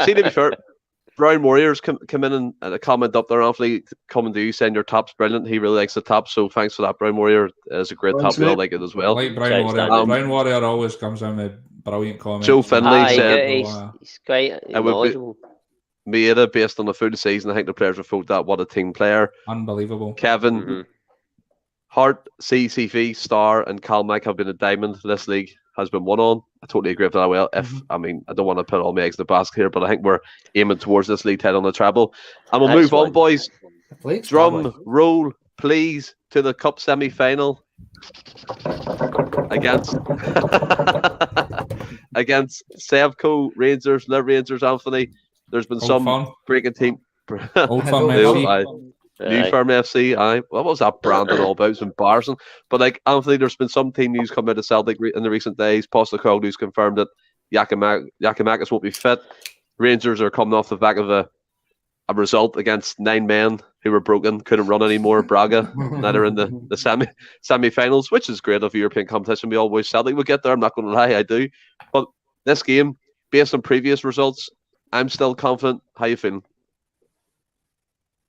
see, to be fair, Brown Warriors come in and a comment up there, Anthony, coming to you saying your tap's brilliant. He really likes the tap, so thanks for that, Brown Warrior. It's a great tap. We all like it as well. Like Brown Warrior. Brown Warrior always comes in with brilliant comments. Joe Finlay said he's quite knowledgeable. Maeda, based on the full season, I think the players have felt that. What a team player. Unbelievable. Kevin, Hart, CCV, Star, and Calmac have been a diamond. This league has been won on. I totally agree with that. Well, I don't want to put all my eggs in the basket here, but I think we're aiming towards this league title on the treble. And we'll move on, boys. Drum roll, please, to the cup semi-final against Sevco Rangers, the Rangers, Anthony. There's been some breaking team. Old Firm FC. New Firm FC. What was that branding all about? It's embarrassing. But like Anthony, there's been some team news come out of Celtic in the recent days. Postecoglou's confirmed that Giacomakis won't be fit. Rangers are coming off the back of a result against 9 men who were broken, couldn't run anymore. Braga, now they're in the semi-finals, which is great of European competition. We always Celtic will get there. I'm not going to lie, I do. But this game, based on previous results, I'm still confident. How you feeling?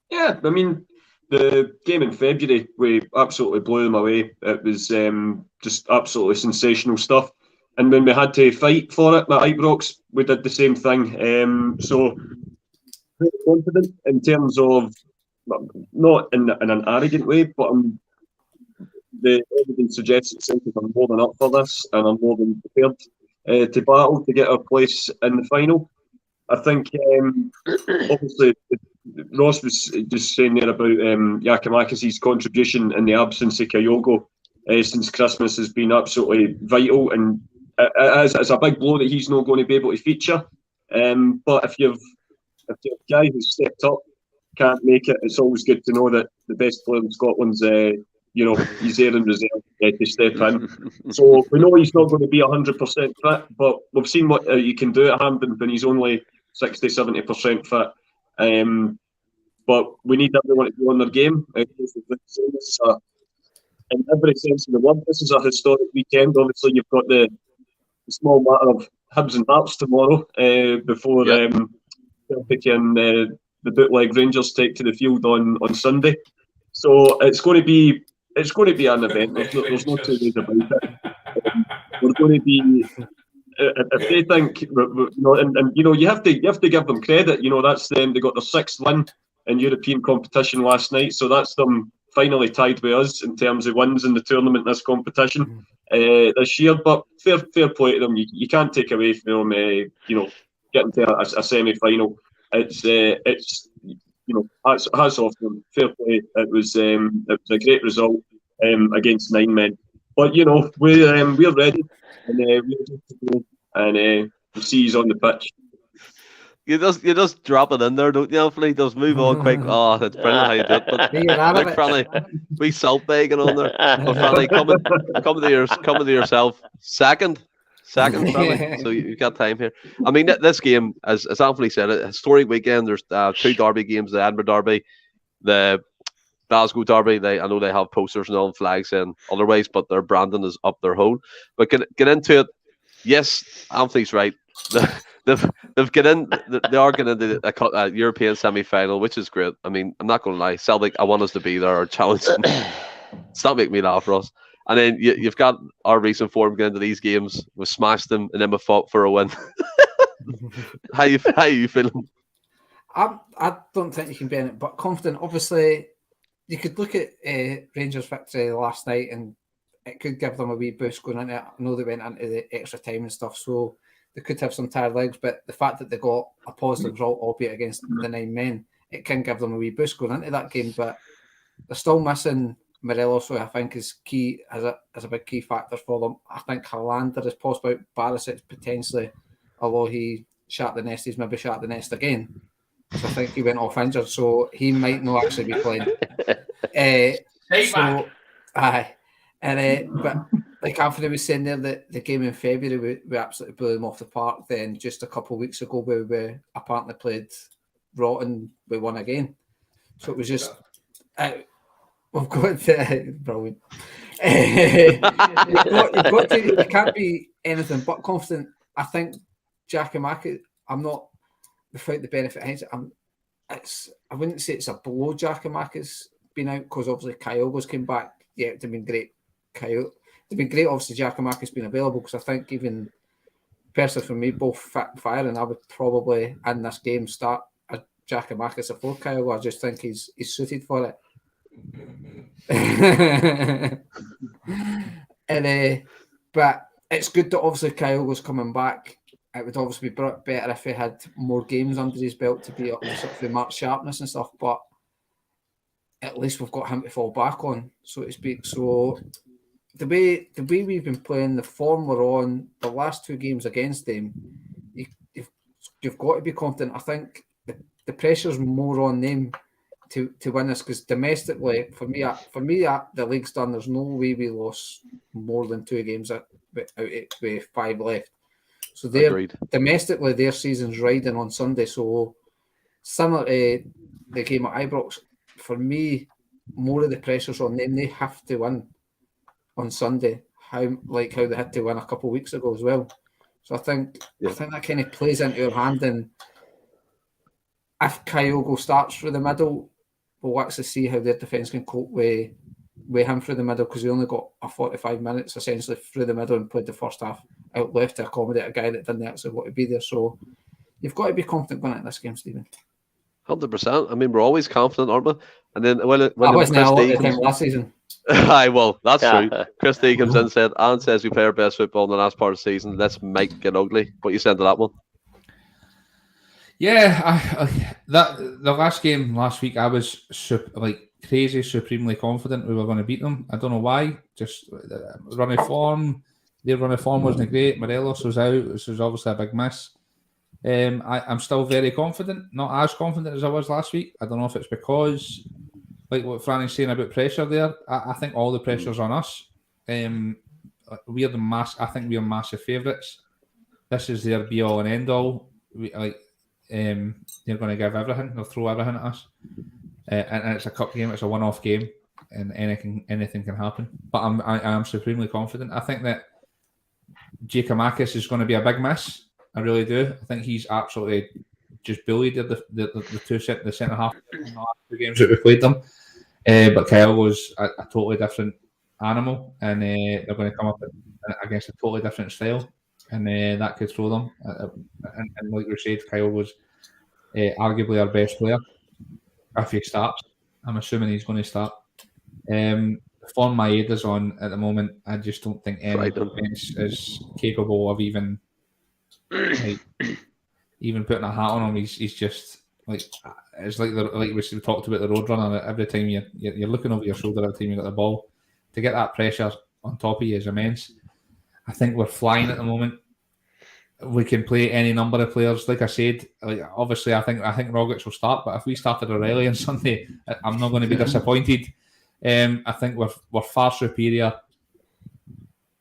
Yeah, I mean, the game in February, we absolutely blew them away. It was just absolutely sensational stuff. And when we had to fight for it at Ibrox, we did the same thing. So, pretty confident in terms of, not in an arrogant way, but the evidence suggests that Celtic are more than up for this and are more than prepared to battle to get our place in the final. I think, obviously, Ross was just saying there about Giacomakis' contribution in the absence of Kyogo since Christmas has been absolutely vital. And it's a big blow that he's not going to be able to feature. But if you've a guy who's stepped up can't make it, it's always good to know that the best player in Scotland's, he's there in reserve to step in. So we know he's not going to be 100% fit, but we've seen what he can do at Hampden when he's only 60-70% fit. But we need everyone to be on their game. In every sense of the word, this is a historic weekend. Obviously, you've got the small matter of Hibs and Hearts tomorrow before Celtic and the bootleg Rangers take to the field on Sunday. So it's going to be an event. There's no two ways about it. We're going to be. If they think, and you have to give them credit. That's them. They got their 6th win in European competition last night, so that's them finally tied with us in terms of wins in the tournament, this competition this year. But fair play to them. You can't take away from them, getting to a semi-final. It's hats off them. Fair play. It was a great result against 9 men. But we're ready, and we're ready to go, and we'll see he's on the pitch. You just drop it in there, don't you, Anthony? Just move on quick. Oh, that's brilliant how you do it. But look, Franny, we salt bagging on there. But Franny, come to yourself. Second, Franny. So you've got time here. I mean, this game, as Anthony said, a historic weekend. There's 2 derby games: the Edinburgh derby, the Glasgow derby. I know they have posters and all flags and other ways, but their branding is up their hole. But get into it. Yes, Anthony's right. They've get in. They are getting into a European semi-final, which is great. I mean, I'm not going to lie. Celtic, I want us to be there or challenge them. Stop making me laugh, Ross. And then you've got our recent form getting into these games. We've smashed them, and then we fought for a win. How you feeling? I don't think you can be in it, but confident. Obviously, you could look at Rangers' victory last night, and it could give them a wee boost going into it. I know they went into the extra time and stuff, so they could have some tired legs, but the fact that they got a positive result, albeit against the 9 men, it can give them a wee boost going into that game. But they're still missing Morelos, who I think is key, as a big key factor for them. I think Hollander is possible, Barisic potentially, although he shot the nest, he's maybe shot the nest again. So I think he went off injured, so he might not actually be playing. But like Anthony was saying there, the game in February, we absolutely blew them off the park. Then just a couple of weeks ago, we apparently played rotten, we won again. So it was just, we've got to, brilliant. You've got to, you can't be anything but confident. I think Giakoumakis, I'm not, without the benefit of hindsight, I wouldn't say it's a blow Giakoumakis been out, because obviously Kyogo's came back. Yeah, it'd have been great. It'd been great, obviously, Giakoumakis being available, because I think even personally for me, both fit and firing, I would probably in this game start a Giakoumakis before Kyogo. I just think he's suited for it. But it's good that obviously Kyogo's coming back. It would obviously be better if he had more games under his belt to be up to sort of the mark sharpness and stuff, but at least we've got him to fall back on, so to speak. So the way we've been playing, the form we're on, the last 2 games against them, you've got to be confident. I think the pressure's more on them to win this, because domestically, for me, the league's done. There's no way we lost more than 2 games out with 5 left. So domestically, their season's riding on Sunday. So similar to the game at Ibrox, for me, more of the pressure's on them. They have to win on Sunday, how they had to win a couple of weeks ago as well. So I think that kind of plays into our hand. And if Kyogo starts through the middle, we'll actually see how their defence can cope with him through the middle, because he only got a 45 minutes essentially through the middle and played the first half out left to accommodate a guy that didn't actually want to be there. So you've got to be confident going into this game, Stephen. 100%. I mean, we're always confident, aren't we? And then when I wasn't a lot of the time last season. Aye, well, that's true. Chris D comes in and said, Alan says we play our best football in the last part of the season. This might get ugly. What you said to that one? Yeah, the last game last week, I was supremely confident we were going to beat them. I don't know why. Just run of form, their run of form wasn't great. Morelos was out, which was obviously a big miss. I'm still very confident, not as confident as I was last week. I don't know if it's because, like what Franny's saying about pressure there, I think all the pressure's on us. We're I think we're massive favourites. This is their be all and end all. They're going to give everything. They'll throw everything at us. And it's a cup game. It's a one-off game, and anything can happen. But I am supremely confident. I think that Giakoumakis is going to be a big miss. I really do. I think he's absolutely just bullied the centre half in the last 2 games that we played them. But Kyle was a totally different animal, and they're going to come up against a totally different style, and that could throw them. And like we said, Kyle was arguably our best player. If he starts, I'm assuming he's going to start. The form Maeda's on at the moment, I just don't think any defence is capable of even putting a hat on him. He's just like, it's like we talked about the Roadrunner. Every time you're looking over your shoulder every time you got the ball, to get that pressure on top of you is immense. I think we're flying at the moment. We can play any number of players. Like I said, obviously I think Rogic will start, but if we started O'Reilly on Sunday, I'm not going to be disappointed. I think we're far superior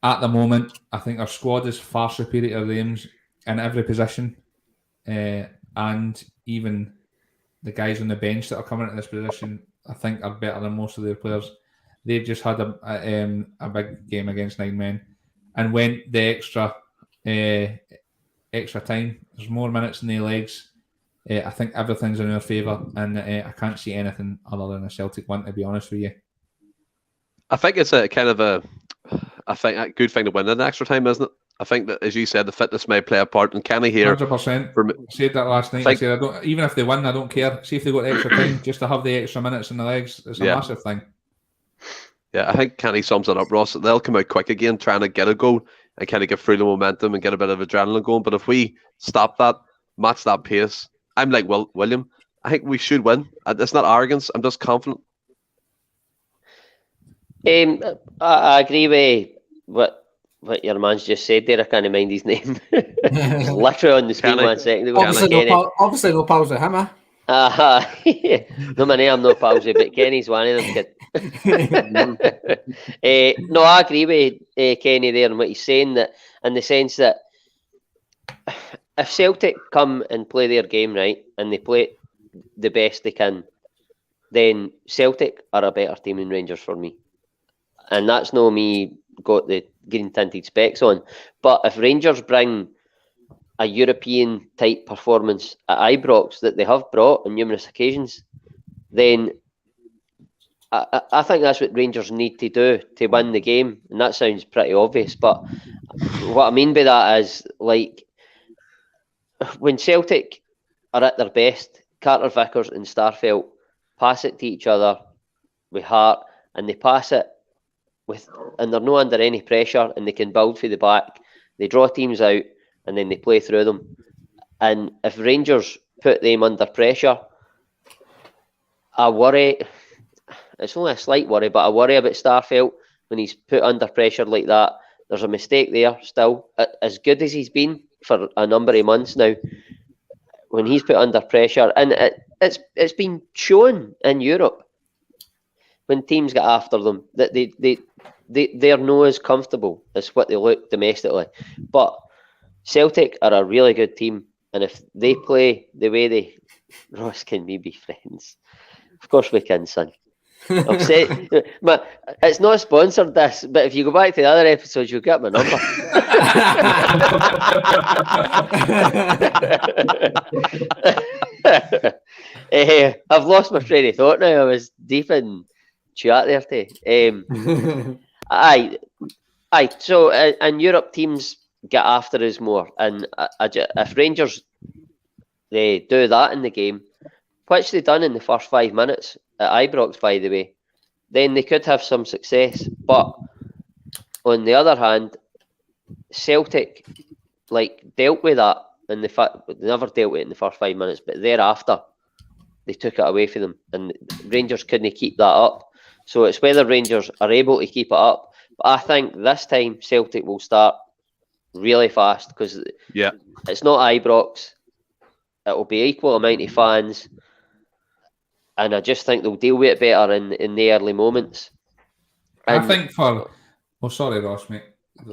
at the moment. I think our squad is far superior to them in every position, and even the guys on the bench that are coming into this position, I think, are better than most of their players. They've just had a big game against 9 men and went the extra time. There's more minutes in their legs. I think everything's in our favour, and I can't see anything other than a Celtic win, to be honest with you. I think it's a kind of a good thing to win in extra time, isn't it? I think that, as you said, the fitness may play a part. And Kenny here, 100%. I said that last night. I said, even if they win, I don't care. See if they got extra time, just to have the extra minutes in the legs. It's a massive thing. Yeah, I think Kenny sums it up, Ross. They'll come out quick again, trying to get a goal and kind of get through the momentum and get a bit of adrenaline going. But if we stop that, match that pace, I'm like William. I think we should win. It's not arrogance. I'm just confident. I agree with what your man's just said there. I can't mind his name. He's literally on the screen 1 second ago. Obviously no pals with him, eh? No, my name, I'm no pals with, but Kenny's one of them, kid. No, I agree with Kenny there and what he's saying, that in the sense that if Celtic come and play their game right and they play the best they can, then Celtic are a better team than Rangers for me. And that's no me got the green tinted specs on. But if Rangers bring a European type performance at Ibrox that they have brought on numerous occasions, then I think that's what Rangers need to do to win the game. And that sounds pretty obvious, but what I mean by that is, like, when Celtic are at their best, Carter Vickers and Starfelt pass it to each other with heart, and they pass it and they're not under any pressure, and they can build for the back. They draw teams out and then they play through them. And if Rangers put them under pressure, I worry. It's only a slight worry, but I worry about Starfelt when he's put under pressure like that. There's a mistake there still. As good as he's been for a number of months now, when he's put under pressure, and it's been shown in Europe when teams get after them that they're not as comfortable as what they look domestically. But Celtic are a really good team, and if they play the way Ross, can we be friends? Of course we can, son. I've said, it's not sponsored this, but if you go back to the other episodes, you'll get my number. I've lost my train of thought now. I was deep in chat there today. So in Europe, teams get after us more, and if Rangers they do that in the game, which they done in the first 5 minutes at Ibrox, by the way, then they could have some success. But on the other hand, Celtic dealt with that, and they never dealt with it in the first 5 minutes, but thereafter they took it away from them, and Rangers couldn't keep that up. So it's whether Rangers are able to keep it up, But I think this time Celtic will start really fast because it's not Ibrox. It will be equal amount of fans, and I just think they'll deal with it better in the early moments. I think for sorry, Ross, mate.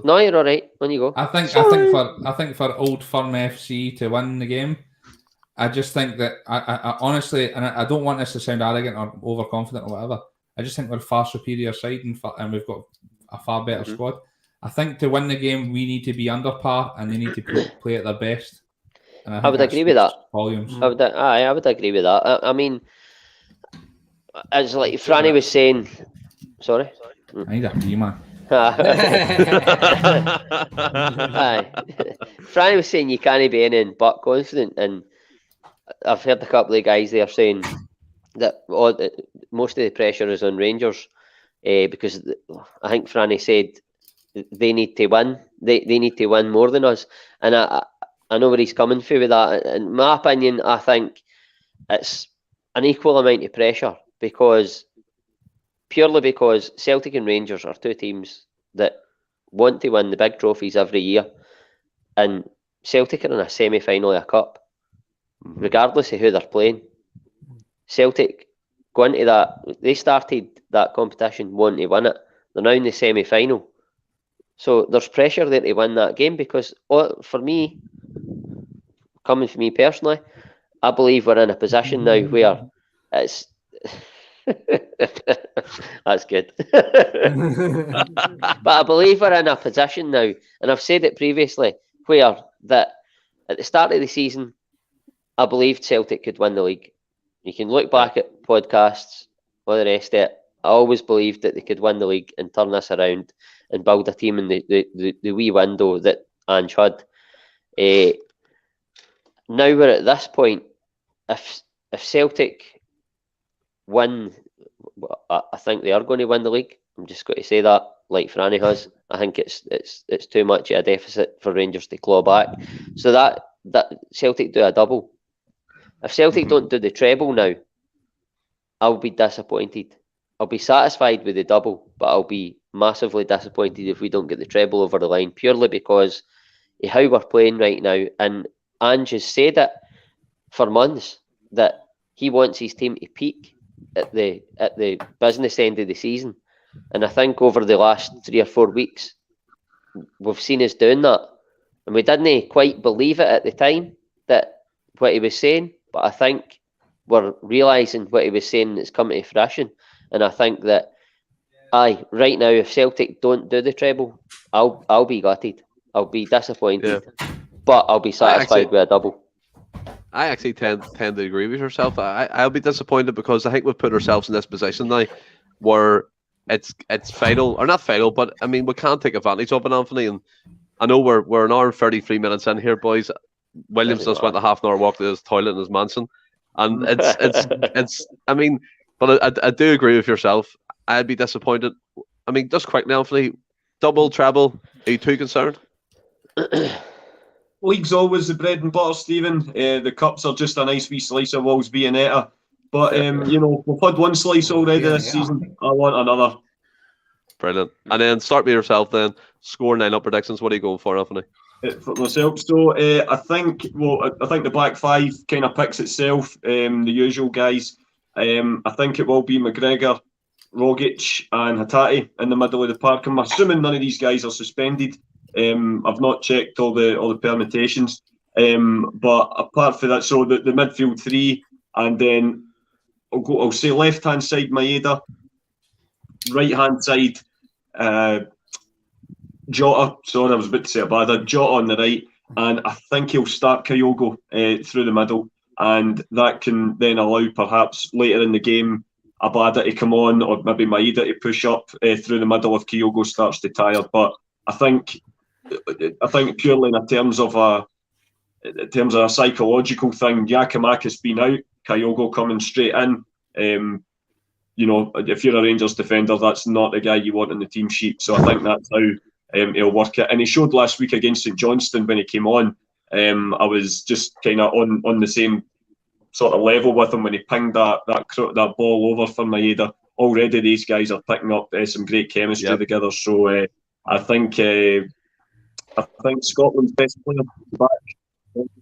No, you're all right. On you go. I think for Old Firm FC to win the game, I just think that I honestly, and I don't want this to sound arrogant or overconfident or whatever. I just think we're a far superior side and we've got a far better squad. I think to win the game, we need to be under par and they need to play at their best. And I would agree with that. Volumes. I would agree with that. I mean, as like Franny was saying, sorry. I need a pee, man. Franny was saying you can't be anything but confident, and I've heard a couple of guys there saying that most of the pressure is on Rangers because I think Franny said they need to win. They need to win more than us, and I know where he's coming from with that. In my opinion, I think it's an equal amount of pressure purely because Celtic and Rangers are two teams that want to win the big trophies every year, and Celtic are in a semi-final of a cup, regardless of who they're playing. Celtic go into that. They started that competition wanting to win it. They're now in the semi-final, so there's pressure there to win that game because, for me, coming from me personally, I believe we're in a position now where it's. That's good. But I believe we're in a position now, and I've said it previously, where that at the start of the season, I believed Celtic could win the league. You can look back at podcasts, all the rest of it. I always believed that they could win the league and turn this around and build a team in the wee window that Ange had. Now we're at this point. If Celtic win, I think they are going to win the league. I'm just going to say that, like Franny has. I think it's too much of a deficit for Rangers to claw back. So that Celtic do a double. If Celtic don't do the treble now, I'll be disappointed. I'll be satisfied with the double, but I'll be massively disappointed if we don't get the treble over the line, purely because of how we're playing right now. And Ange has said it for months that he wants his team to peak at the business end of the season, and I think over the last 3 or 4 weeks we've seen us doing that, and we didn't quite believe it at the time that what he was saying, but I think we're realising what he was saying is coming to fruition, and I think that right now if Celtic don't do the treble, I'll be gutted, I'll be disappointed, but I'll be satisfied with a double. I actually tend to agree with yourself. I'll be disappointed because I think we've put ourselves in this position now where it's fatal, or not fatal, but I mean we can't take advantage of it, Anthony. And I know we're an hour and 33 minutes in here, boys. Williams just went a half an hour walk to his toilet in his mansion, and it's. I mean, but I do agree with yourself. I'd be disappointed. I mean, just quickly, Anthony, double, treble. Are you too concerned? League's always the bread and butter, Stephen. The cups are just a nice wee slice of Wolves Viennetta. But, we've had one slice already this season. I want another. Brilliant. And then start with yourself then. Score 9-up predictions. What are you going for, Anthony? For myself, so I think the back five kind of picks itself. The usual guys. I think it will be McGregor, Rogic and Hatate in the middle of the park. I'm assuming none of these guys are suspended. I've not checked all the permutations, but apart from that, so the midfield three, and then I'll say left hand side Maeda, right hand side Jota. Sorry, I was about to say Abada. Jota on the right, and I think he'll start Kyogo through the middle, and that can then allow perhaps later in the game Abada to come on, or maybe Maeda to push up through the middle if Kyogo starts to tire. But I think purely in terms of a psychological thing, Giacomakis being out, Kyogo coming straight in. If you're a Rangers defender, that's not the guy you want on the team sheet. So I think that's how he'll work it. And he showed last week against St Johnstone when he came on. I was just kind of on the same sort of level with him when he pinged that ball over for Maeda. already these guys are picking up some great chemistry together. So I think Scotland's best player back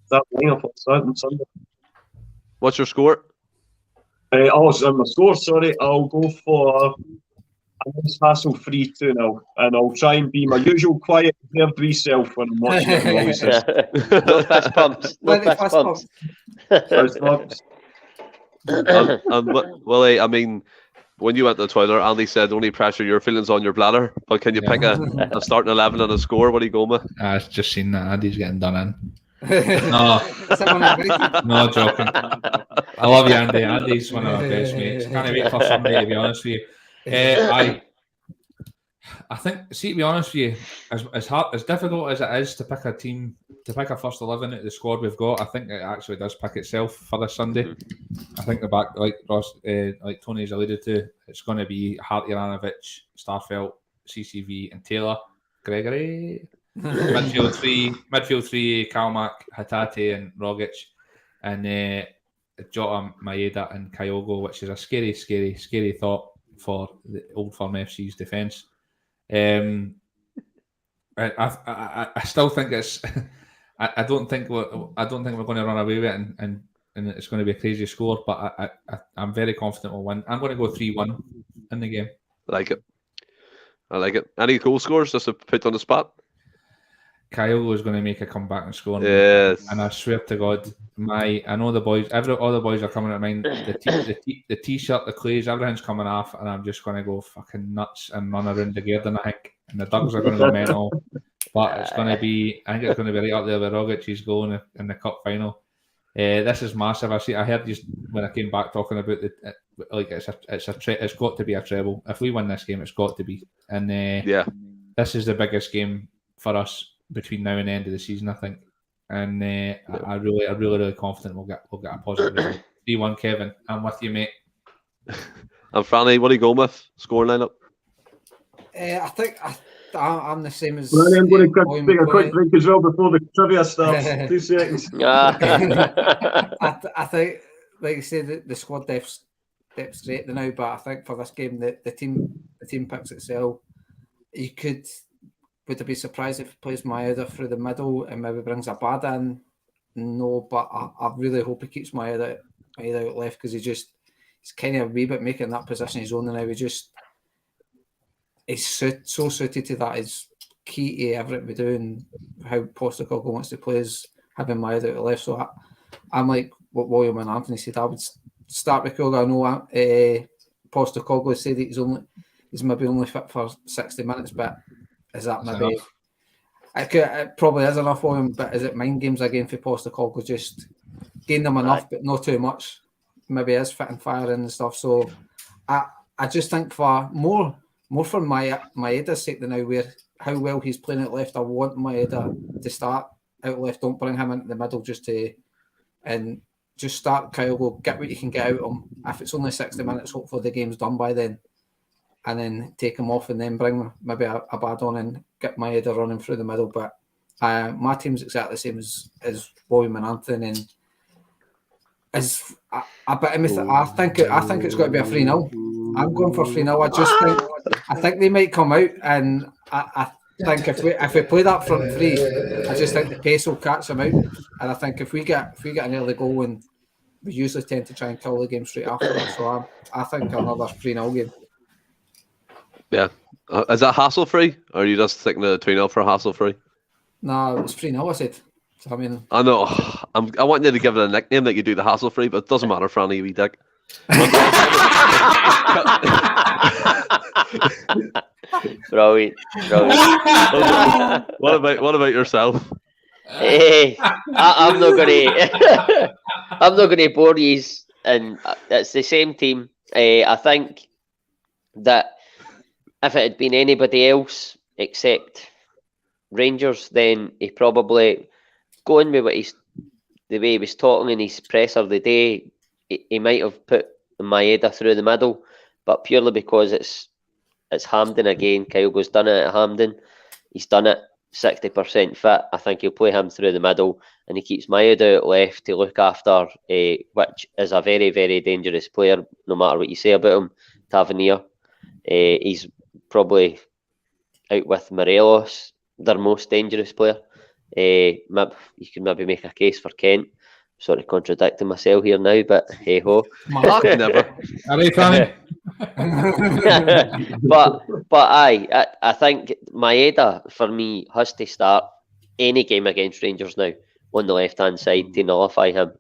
that lineup on Sunday. What's your score? My score, sorry, I'll go for a nice hassle-free 2-0, and I'll try and be my usual quiet, reserved self when I'm watching it. No fist pumps. No fist pumps. Fist pumps. Willie, I mean, when you went to the toilet, Andy said only pressure your feelings on your bladder. But can you pick a starting 11 and a score? What are you going with? I've just seen that Andy's getting done in. No joking. I love you, Andy. Andy's one of my best mates. Can't wait for Sunday, to be honest with you. I think, see, to be honest with you, as difficult as it is to pick a team, to pick a first 11 at the squad we've got, I think it actually does pick itself for this Sunday. I think the back, like Ross, like Tony's alluded to, it's going to be Hart, Juranovic, Starfelt, CCV, and Taylor. Gregory. Midfield three, Kalmak, Hatate, and Rogic, and Jota, Maeda, and Kyogo, which is a scary thought for the Old Firm FC's defence. I still think it's. I don't think we're going to run away with it, and it's going to be a crazy score. But I'm very confident we'll win. I'm going to go 3-1 in the game. I like it. Any goal scores just to put on the spot? Kyogo is going to make a comeback and score. Yes. And I swear to God, I know the boys. All the boys are coming to mind. The t-shirt, the clays, everything's coming off, and I'm just going to go fucking nuts and run around the garden. I think, and the dogs are going to go mental. But it's going to be. I think it's going to be right up there with Rogic's goal in the cup final. This is massive. I heard just when I came back talking about it's got to be a treble. If we win this game, it's got to be. And this is the biggest game for us between now and the end of the season, I think. And I'm really confident we'll get a positive result. 3-1, Kevin. I'm with you, mate. And Franny, what are you going with? Scoring lineup? I think I'm the same as. Franny, I'm going to take a quick drink as well before the trivia starts. 2 seconds. I think, like you said, the squad depth's great now, but I think for this game, the team picks itself. Would I be surprised if he plays Maeda through the middle and maybe brings a bad in? No, but I really hope he keeps Maeda out left, because he's kind of a wee bit making that position his own now. He's so suited to that. Is key to everything we do, and how Postecoglou wants to play is having Maeda out left. So I'm like what William and Anthony said. I would start with Koga. I know Postecoglou said that he's maybe only fit for 60 minutes, but is that maybe it probably is enough for him, but is it mind games again for Postecoglou? Just gain them enough, but not too much. Maybe is fit and firing and stuff. So I just think for more for Maeda's sake than now, where how well he's playing at left, I want Maeda to start out left. Don't bring him into the middle just start Kyogo, get what you can get out of him. If it's only 60 minutes, hopefully the game's done by then. And then take him off and then bring maybe a bad on and get Maeda running through the middle. But my team's exactly the same as William and Anthony. And I think it's got to be a 3-0. I'm going for 3-0. I think they might come out, and I think if we play that front three, I just think the pace will catch them out. And I think if we get an early goal, and we usually tend to try and kill the game straight after that. So I think another 3-0 game. Yeah. Is that hassle-free? Or are you just thinking of 2-0 for hassle-free? No, it's 3-0, I said. So, I mean... I know. I want you to give it a nickname that you do the hassle-free, but it doesn't matter, Franny, you wee dick. Brilliant. What about yourself? Hey, I'm not gonna bore you, and it's the same team. I think that if it had been anybody else except Rangers, then he probably going with the way he was talking in his presser the day, he might have put Maeda through the middle, but purely because it's Hampden again. Kyogo's done it at Hampden. He's done it 60% fit. I think he'll play him through the middle, and he keeps Maeda out left to look after, which is a very, very dangerous player, no matter what you say about him. Tavernier. He's probably out with Morelos, their most dangerous player. You can maybe make a case for Kent. Sort of contradicting myself here now, but hey ho. Never. Are they funny? but I think Maeda for me has to start any game against Rangers now on the left hand side to nullify him.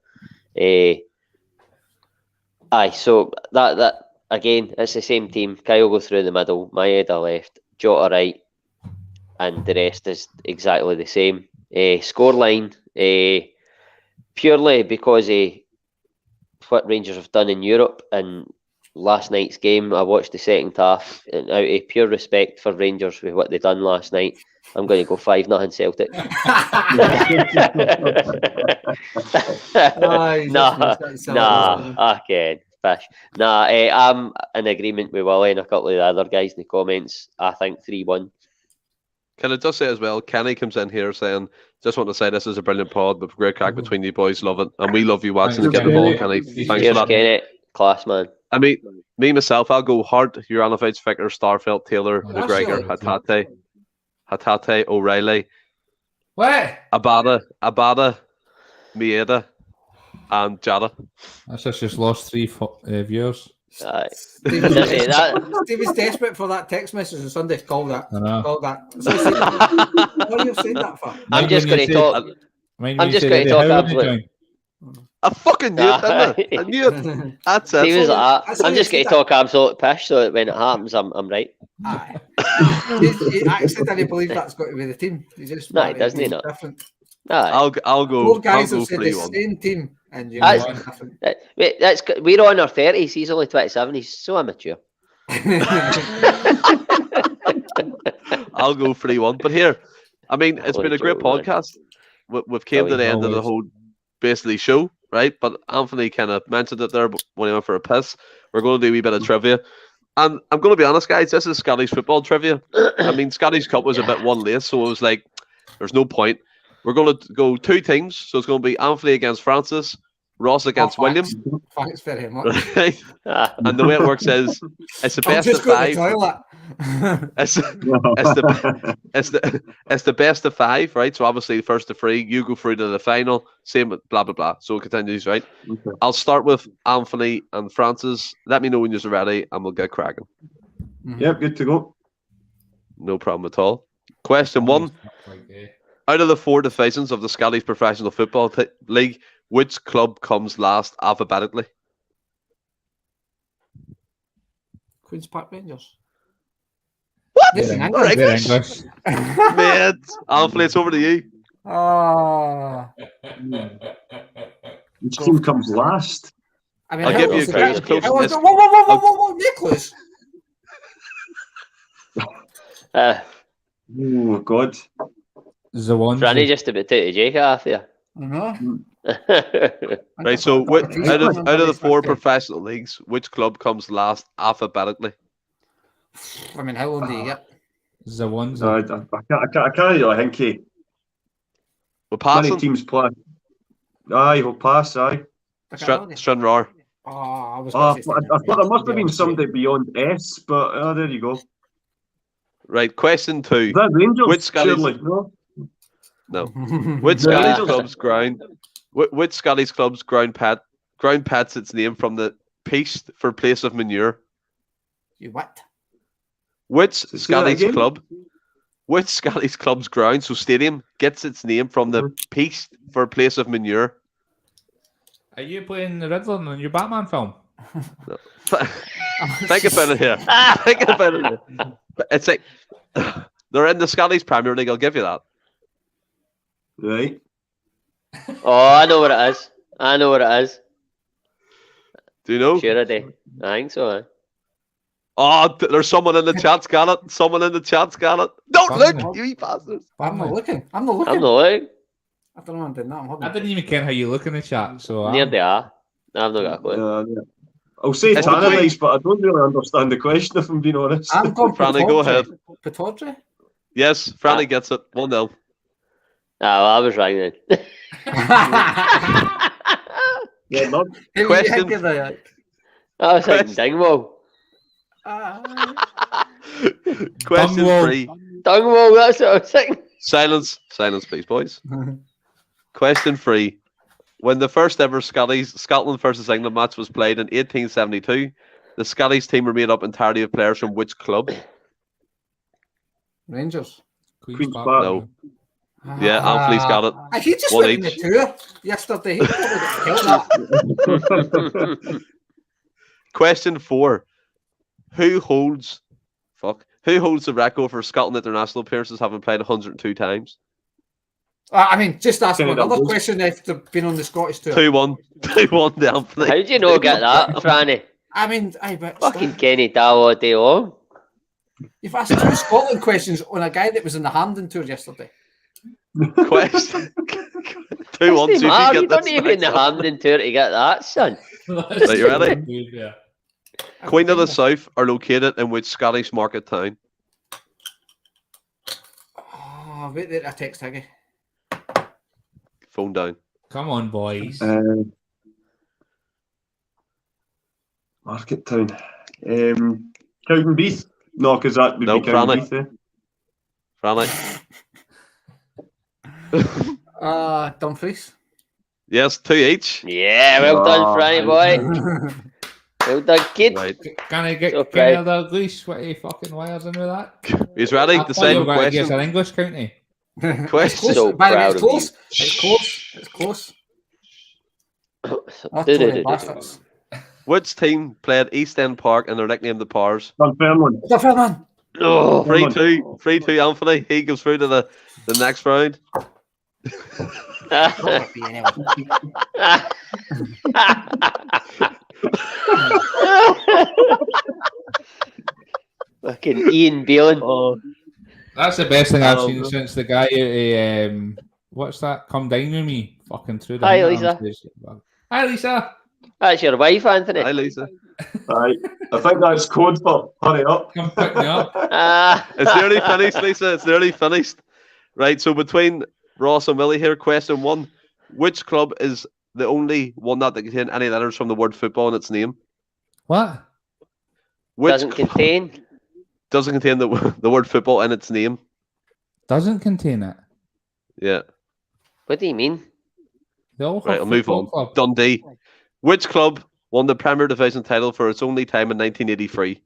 So that again, it's the same team. Kyle go through the middle, Maeda left, Jota right, and the rest is exactly the same. Scoreline, purely because of what Rangers have done in Europe and last night's game. I watched the second half, and out of pure respect for Rangers with what they done last night, I'm going to go 5-0 Celtic. Okay, fish. I'm in agreement with Willie and a couple of the other guys in the comments. I think 3-1. Can I just say as well, Kenny comes in here saying, just want to say this is a brilliant pod, but great crack between you boys, love it. And we love you watching it, get the ball, Kenny. Thanks for that. Kenny. Class, man. I mean, me, myself, I'll go Hart, Juranovic, Vicker, Starfelt, Taylor, McGregor, Hatate, O'Reilly, What? Abada, Maeda, and Jada. That's just lost 3 viewers. Steve is desperate for that text message on Sunday. Call that. Call that. What are you saying that for? I'm just going to talk. I'm just going to talk absolutely. I fucking knew it, didn't I? I knew it. That's it. I'm just going to talk absolute pish, so that when it happens, I'm right. Aye. He accidentally believe that's got to be the team. He just no, it doesn't. He not. Different. I'll go. 4 guys have said the 3-1. same team, and you we're on our 30s. He's only 27. He's so immature. I'll go 3-1. But here, I mean, it's been a great podcast. We've came to the end of the whole basically show, right? But Anthony kind of mentioned it there when he went for a piss. We're going to do a wee bit of trivia. And I'm going to be honest, guys, this is Scottish football trivia. I mean, Scottish Cup was a bit one late, so it was like, there's no point. We're going to go 2 teams. So it's going to be Anthony against Francis, Ross against William. Thanks very much. Right? And the way it works is, it's the best of 5. It's the best of 5, right? So obviously the first to 3, you go through to the final, same blah blah blah. So it continues, right? Okay. I'll start with Anthony and Francis. Let me know when you're ready, and we'll get cracking. Yep, good to go. No problem at all. Question 1: out of the 4 divisions of the Scottish Professional Football League, which club comes last alphabetically? Queen's Park Rangers. What? This English. Mate, Anthony, it's over to you. Which team comes last? I mean, I'll give you a clue. Whoa, Nicholas. Oh, God. Franny just about to Jake off here. Right, so out of the 4 professional leagues, which club comes last alphabetically? I mean, how long do you get? I can't think. We're passing. Many teams play. Aye, we'll pass. Aye. Stranraer. I thought there must have been somebody beyond S, but there you go. Right, question 2. Is that Rangers? Which Scottish? No. Which Scottish club's ground? Which Scottish club's ground pets its name from the piece for place of manure? You what? Which Scottish club's ground, so stadium, gets its name from the piece for place of manure? Are you playing the Riddler in your Batman film? No. Think about it here. Think about it here. It's like they're in the Scottish Premier League, I'll give you that. Right. Oh, I know what it is. Do you know? Sure I do. I think so. Oh, there's someone in the chat's got it. Don't look, you bastards. I'm not looking. I'm not looking. I don't know what I'm doing. I didn't even care how you look in the chat. So near they are. I've not got a clue. I'll say Tannadice, but I don't really understand the question, if I'm being honest. I'm going Franny, go ahead. Pataudry? Yes, Franny gets it. 1-0. Well, I was right then. Yeah, no. Question. I was thinking Dingwall. Question Dungwall. 3. Dungwall, that's what I was thinking. Silence, please, boys. Question 3. When the first ever Scotland versus England match was played in 1872, the Scottish team were made up entirely of players from which club? Rangers. Queen's Park. No. Yeah, Anthony's got it. He just One went in the each. tour yesterday. He probably got killed that. Question 4. Who holds the record for Scotland international appearances, having played 102 times? I mean, just ask Kenny another Douglas. question if they've been on the Scottish tour. 2-1. 2-1 to Anthony. How do you know get that, Franny? I mean, I bet Fucking Kenny Dow day long. you've asked 2 Scotland questions on a guy that was in the Hamden tour yesterday. Question 2-1. See if You you don't get even this the next one. Hamden tour to get that, son. Right, you ready? Yeah. Queen of the South are located in which Scottish market town? Oh, wait there, I text Higgy. Phone down. Come on, boys. Market Town. Cowdenbeath? No, because that would Nope, be Cowdenbeath. Franny. Dumfries. Yes, 2 each. Yeah, well done, Oh, Franny boy. Well done, kid. Right. Can I get Okay. Kenny Dalglish? What he fucking wires in with that? He's ready. I The thought you second were going to guess question. an English county. It's Question. close. So By the way, proud it's of close. It's close. It's close. Oh, Tory bastards. Which team played East End Park and they're nicknamed the Powers? Dunfermline. Dunfermline. Oh, 3-2. 3-2 Anthony. He goes through to the next round. Probably anyway. Fucking Ian Beelan. Oh, That's the best thing I've Oh, seen no. since the guy what's that? Come dine with me. Fucking through the Hi, night Lisa. on stage. Hi, Lisa. That's your wife, Anthony. Hi, Lisa. aye. I think that's code for hurry up. Come pick me up. It's nearly finished, Lisa. It's nearly finished. Right, so between Ross and Willie here, question 1. Which club is the only one not to contain any letters from the word football in its name? What? Which Doesn't club contain. doesn't contain the word football in its name? Doesn't contain it. Yeah. What do you mean? The Old Right, I'll move Football on. Club. Dundee. Which club won the Premier Division title for its only time in 1983?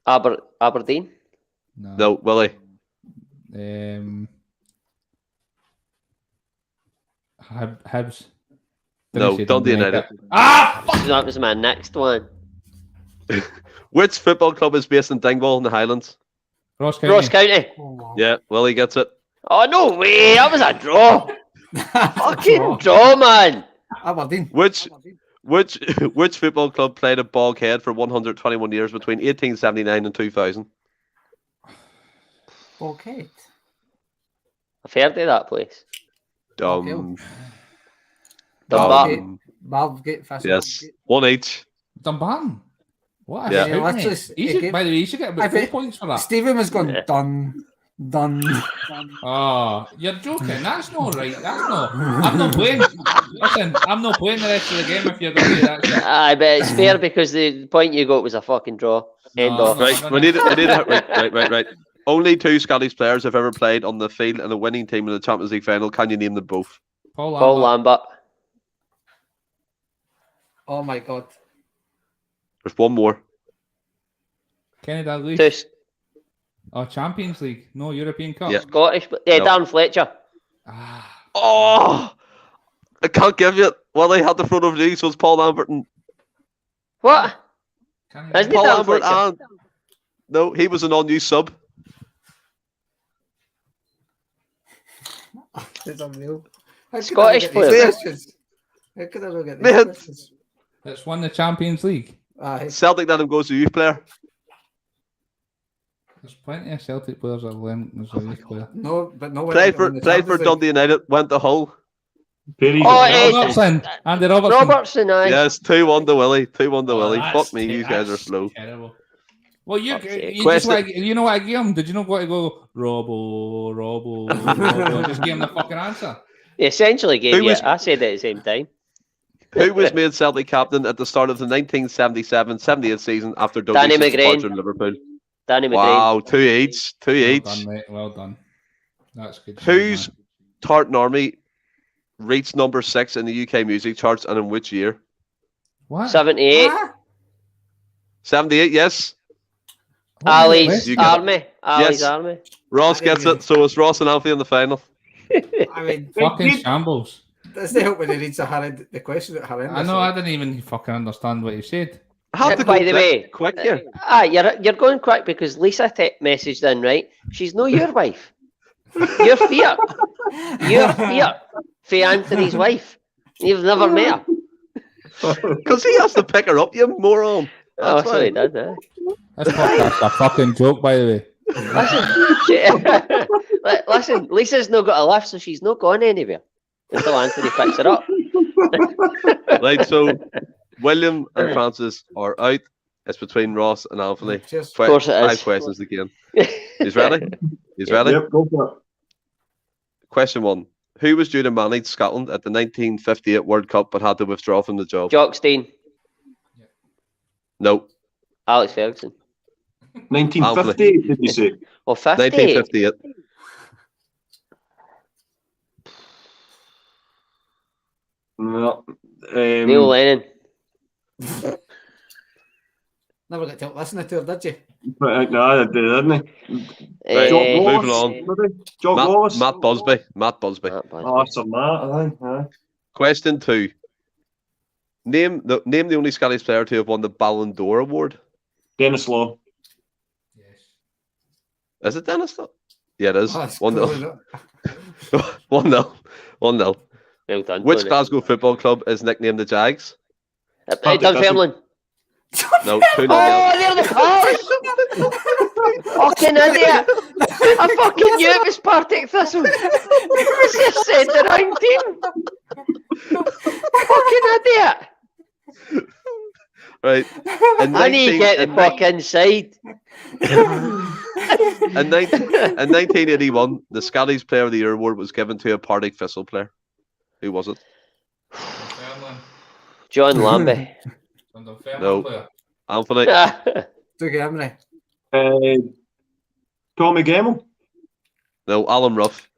Aberdeen. No, Willie. Hibs. No, Didn't say Dundee make United. it. Ah, fuck! That was my next one. Which football club is based in Dingwall in the Highlands? Ross County. Ross County. Yeah, Willie gets it. Oh, no way. That was a draw. Fucking draw, man. Aberdeen. Which football club played at Boghead for 121 years between 1879 and 2000? Okay. I've heard of that place. Dumb. Dumbarton. Malvgate. Yes, 1 each. Dumbarton. What a Yeah. shout, mate. Let's He should- by the way, you should get I about 4 bet- points for that. Stephen was going Yeah. done. Oh, you're joking. That's not right. That's not. I'm not playing. Listen, I'm not playing the rest of the game if you're going to do that shit. I bet it's fair because the point you got was a fucking draw. End No, off. no. Right, we need it. Right. Only 2 Scottish players have ever played on the field in the winning team in the Champions League final. Can you name them both? Paul Paul Lambert. Lambert. Oh my god. There's one more. Kenny Dalglish. Two Oh, Champions League. No, European Cup. Yeah. Scottish. Yeah, No. Darren Fletcher. Ah, Oh, I can't give you it. Well, I had to throw it over to you, so it's Paul Lambert and What? can Isn't Paul Darren Lambert Fletcher? and no, he was an unused sub. It's unreal. How could Scottish I not get these player. questions? How could I not get these Mate. questions? It's won the Champions League. Aye. Celtic let him go as a youth player. There's plenty of Celtic players that learned as a youth player. No, but no one Played won for the played for Champions League. Dundee United. Went to Hull. Perry. Oh, Ed. Robertson. Andy Robertson. Robertson, aye. Yes, 2-1 to Willie. 2-1 to Oh, Willie. that's Fuck me, you guys are that's slow. Terrible. Well, you just Question- like, you know what I gave him? Did you know what to go? Robo. Just give him the fucking answer. He essentially gave Who you was- it. I said it at the same time. Who was made Celtic captain at the start of the 1977-78 season after Danny Dodie's McGrain. departure in Liverpool? Danny McGrain. Wow, two each. Well done, mate. Well done. That's good. Whose shit, Tartan Army reached number 6 in the UK music charts and in which year? man. What? 78. 78, yes. Ali's You get it. Army. Ali's Yes. Army. Ross gets it, so it's Ross and Alfie in the final. I mean, Fucking shambles. does it help when he reads the question at horrendous? I know. I didn't even fucking understand what you said. I have to By go the quick, way, quick here. You're going quick because Lisa messaged in, right? She's no your wife. You're fear. You're fear for Anthony's wife. You've never met her. Because he has to pick her up, you moron. Oh, That's so he why. did, eh? This podcast's a fucking joke, by the way. Listen, Lisa's not got a lift, so she's not going anywhere until Anthony picks her up. Right, so William and Francis are out. It's between Ross and Anthony. Cheers. Of course it is. 5 questions again. He's ready? He's ready? Yep, go for it. Question 1. Who was due to manage Scotland at the 1958 World Cup but had to withdraw from the job? Jockstein, No. Alex Ferguson. 1950, did you say? Or 50. 1958. No. Neil Lennon. Never got to listen to her, did you? No, they didn't. Right, Eh, moving on. Maybe? Jock Wallace? Matt Busby. Matt Busby. Oh, Sir Matt, aye. Question 2. Name the only Scottish player to have won the Ballon d'Or award. Dennis Law. Is it Dennis? Yeah, it is. Oh, that's 1-0. cool, 1-0. 1-0. Well done. Which Tony. Glasgow football club is nicknamed the Jags? Dunfermline. No, 2-0. Oh, they're the fucking idiot! I fucking knew it was Partick Thistle. It's just said the wrong team. Fucking idiot! Right. I need to get the fuck inside. In 1981, the Scottish Player of the Year award was given to a Partick Thistle player. Who was it? John Lambie. No. Anthony. Doug Emery. Tommy Gemmell. No, Alan Ruff.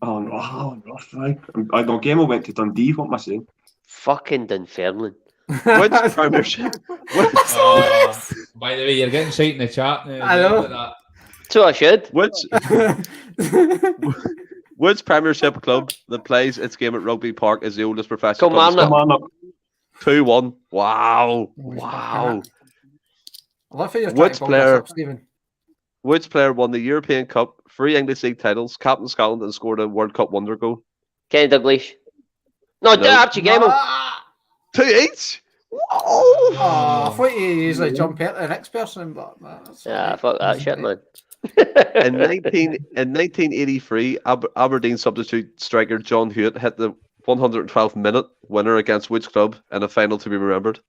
Oh, no, Alan Ross, right. I know Gemmell went to Dundee, what am I saying? Fucking Dunfermline. Which Premiership? By the way, you're getting shite in the chat now. I know. Look at So I should. Which Premiership club that plays its game at Rugby Park is the oldest professional club? in Kilmarnock. Scotland? 2-1. Wow. Wow. I love how you're Which trying to player- up, Stephen. Which player won the European Cup, 3 English League titles, captained Scotland, and scored a World Cup wonder goal? Kenny Dalglish. No, No. Archie Gemmell. 2 each? Oh, I thought you usually jump out the next person, but that's Yeah, fuck that shit, man. In 1983, Aberdeen substitute striker John Hewitt hit the 112th minute winner against which club in a final to be remembered?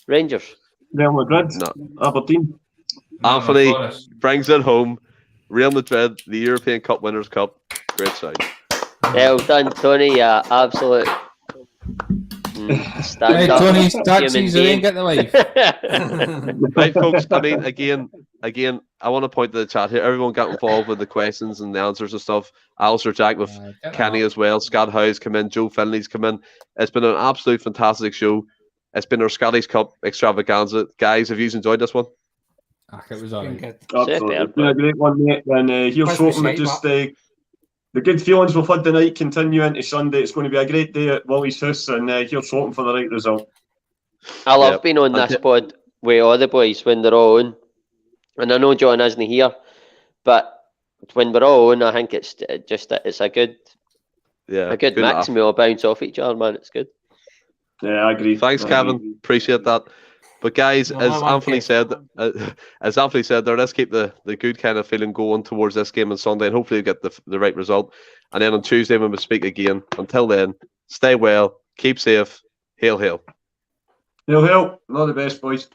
Rangers. Real Madrid. No. Aberdeen. Anthony brings it home. Real Madrid, the European Cup Winners' Cup. Great side. Well done, Tony. Yeah, absolute. Stand Hey, up Tony's human taxis, they ain't being. get the wife. Right, folks. I mean, again, I want to point to the chat here. Everyone got involved with the questions and the answers and stuff. Alistair Jack with Kenny as well. Scott Howe's come in. Joe Finley's come in. It's been an absolute fantastic show. It's been our Scottish Cup extravaganza. Guys, have you enjoyed this one? It was alright. good. Absolutely. Superb. It's been a great one, mate. And here's Thanks hoping for that shape just the good feelings we've had tonight continue into Sunday. It's going to be a great day at Willie's house, and here's hoping for the right result. I love Yep. being on this pod with all the boys when they're all on. And I know John isn't here, but when we're all on, I think it's a good Yeah. mix, laugh. and we all bounce off each other, man. It's good. Yeah, I agree. Thanks, I Kevin. agree. Appreciate that. But guys, No, as I want Anthony Kev. said, there, let's keep the good kind of feeling going towards this game on Sunday, and hopefully get the right result. And then on Tuesday when we speak again. Until then, stay well, keep safe. Hail, hail. Hail, hail. All the best, boys.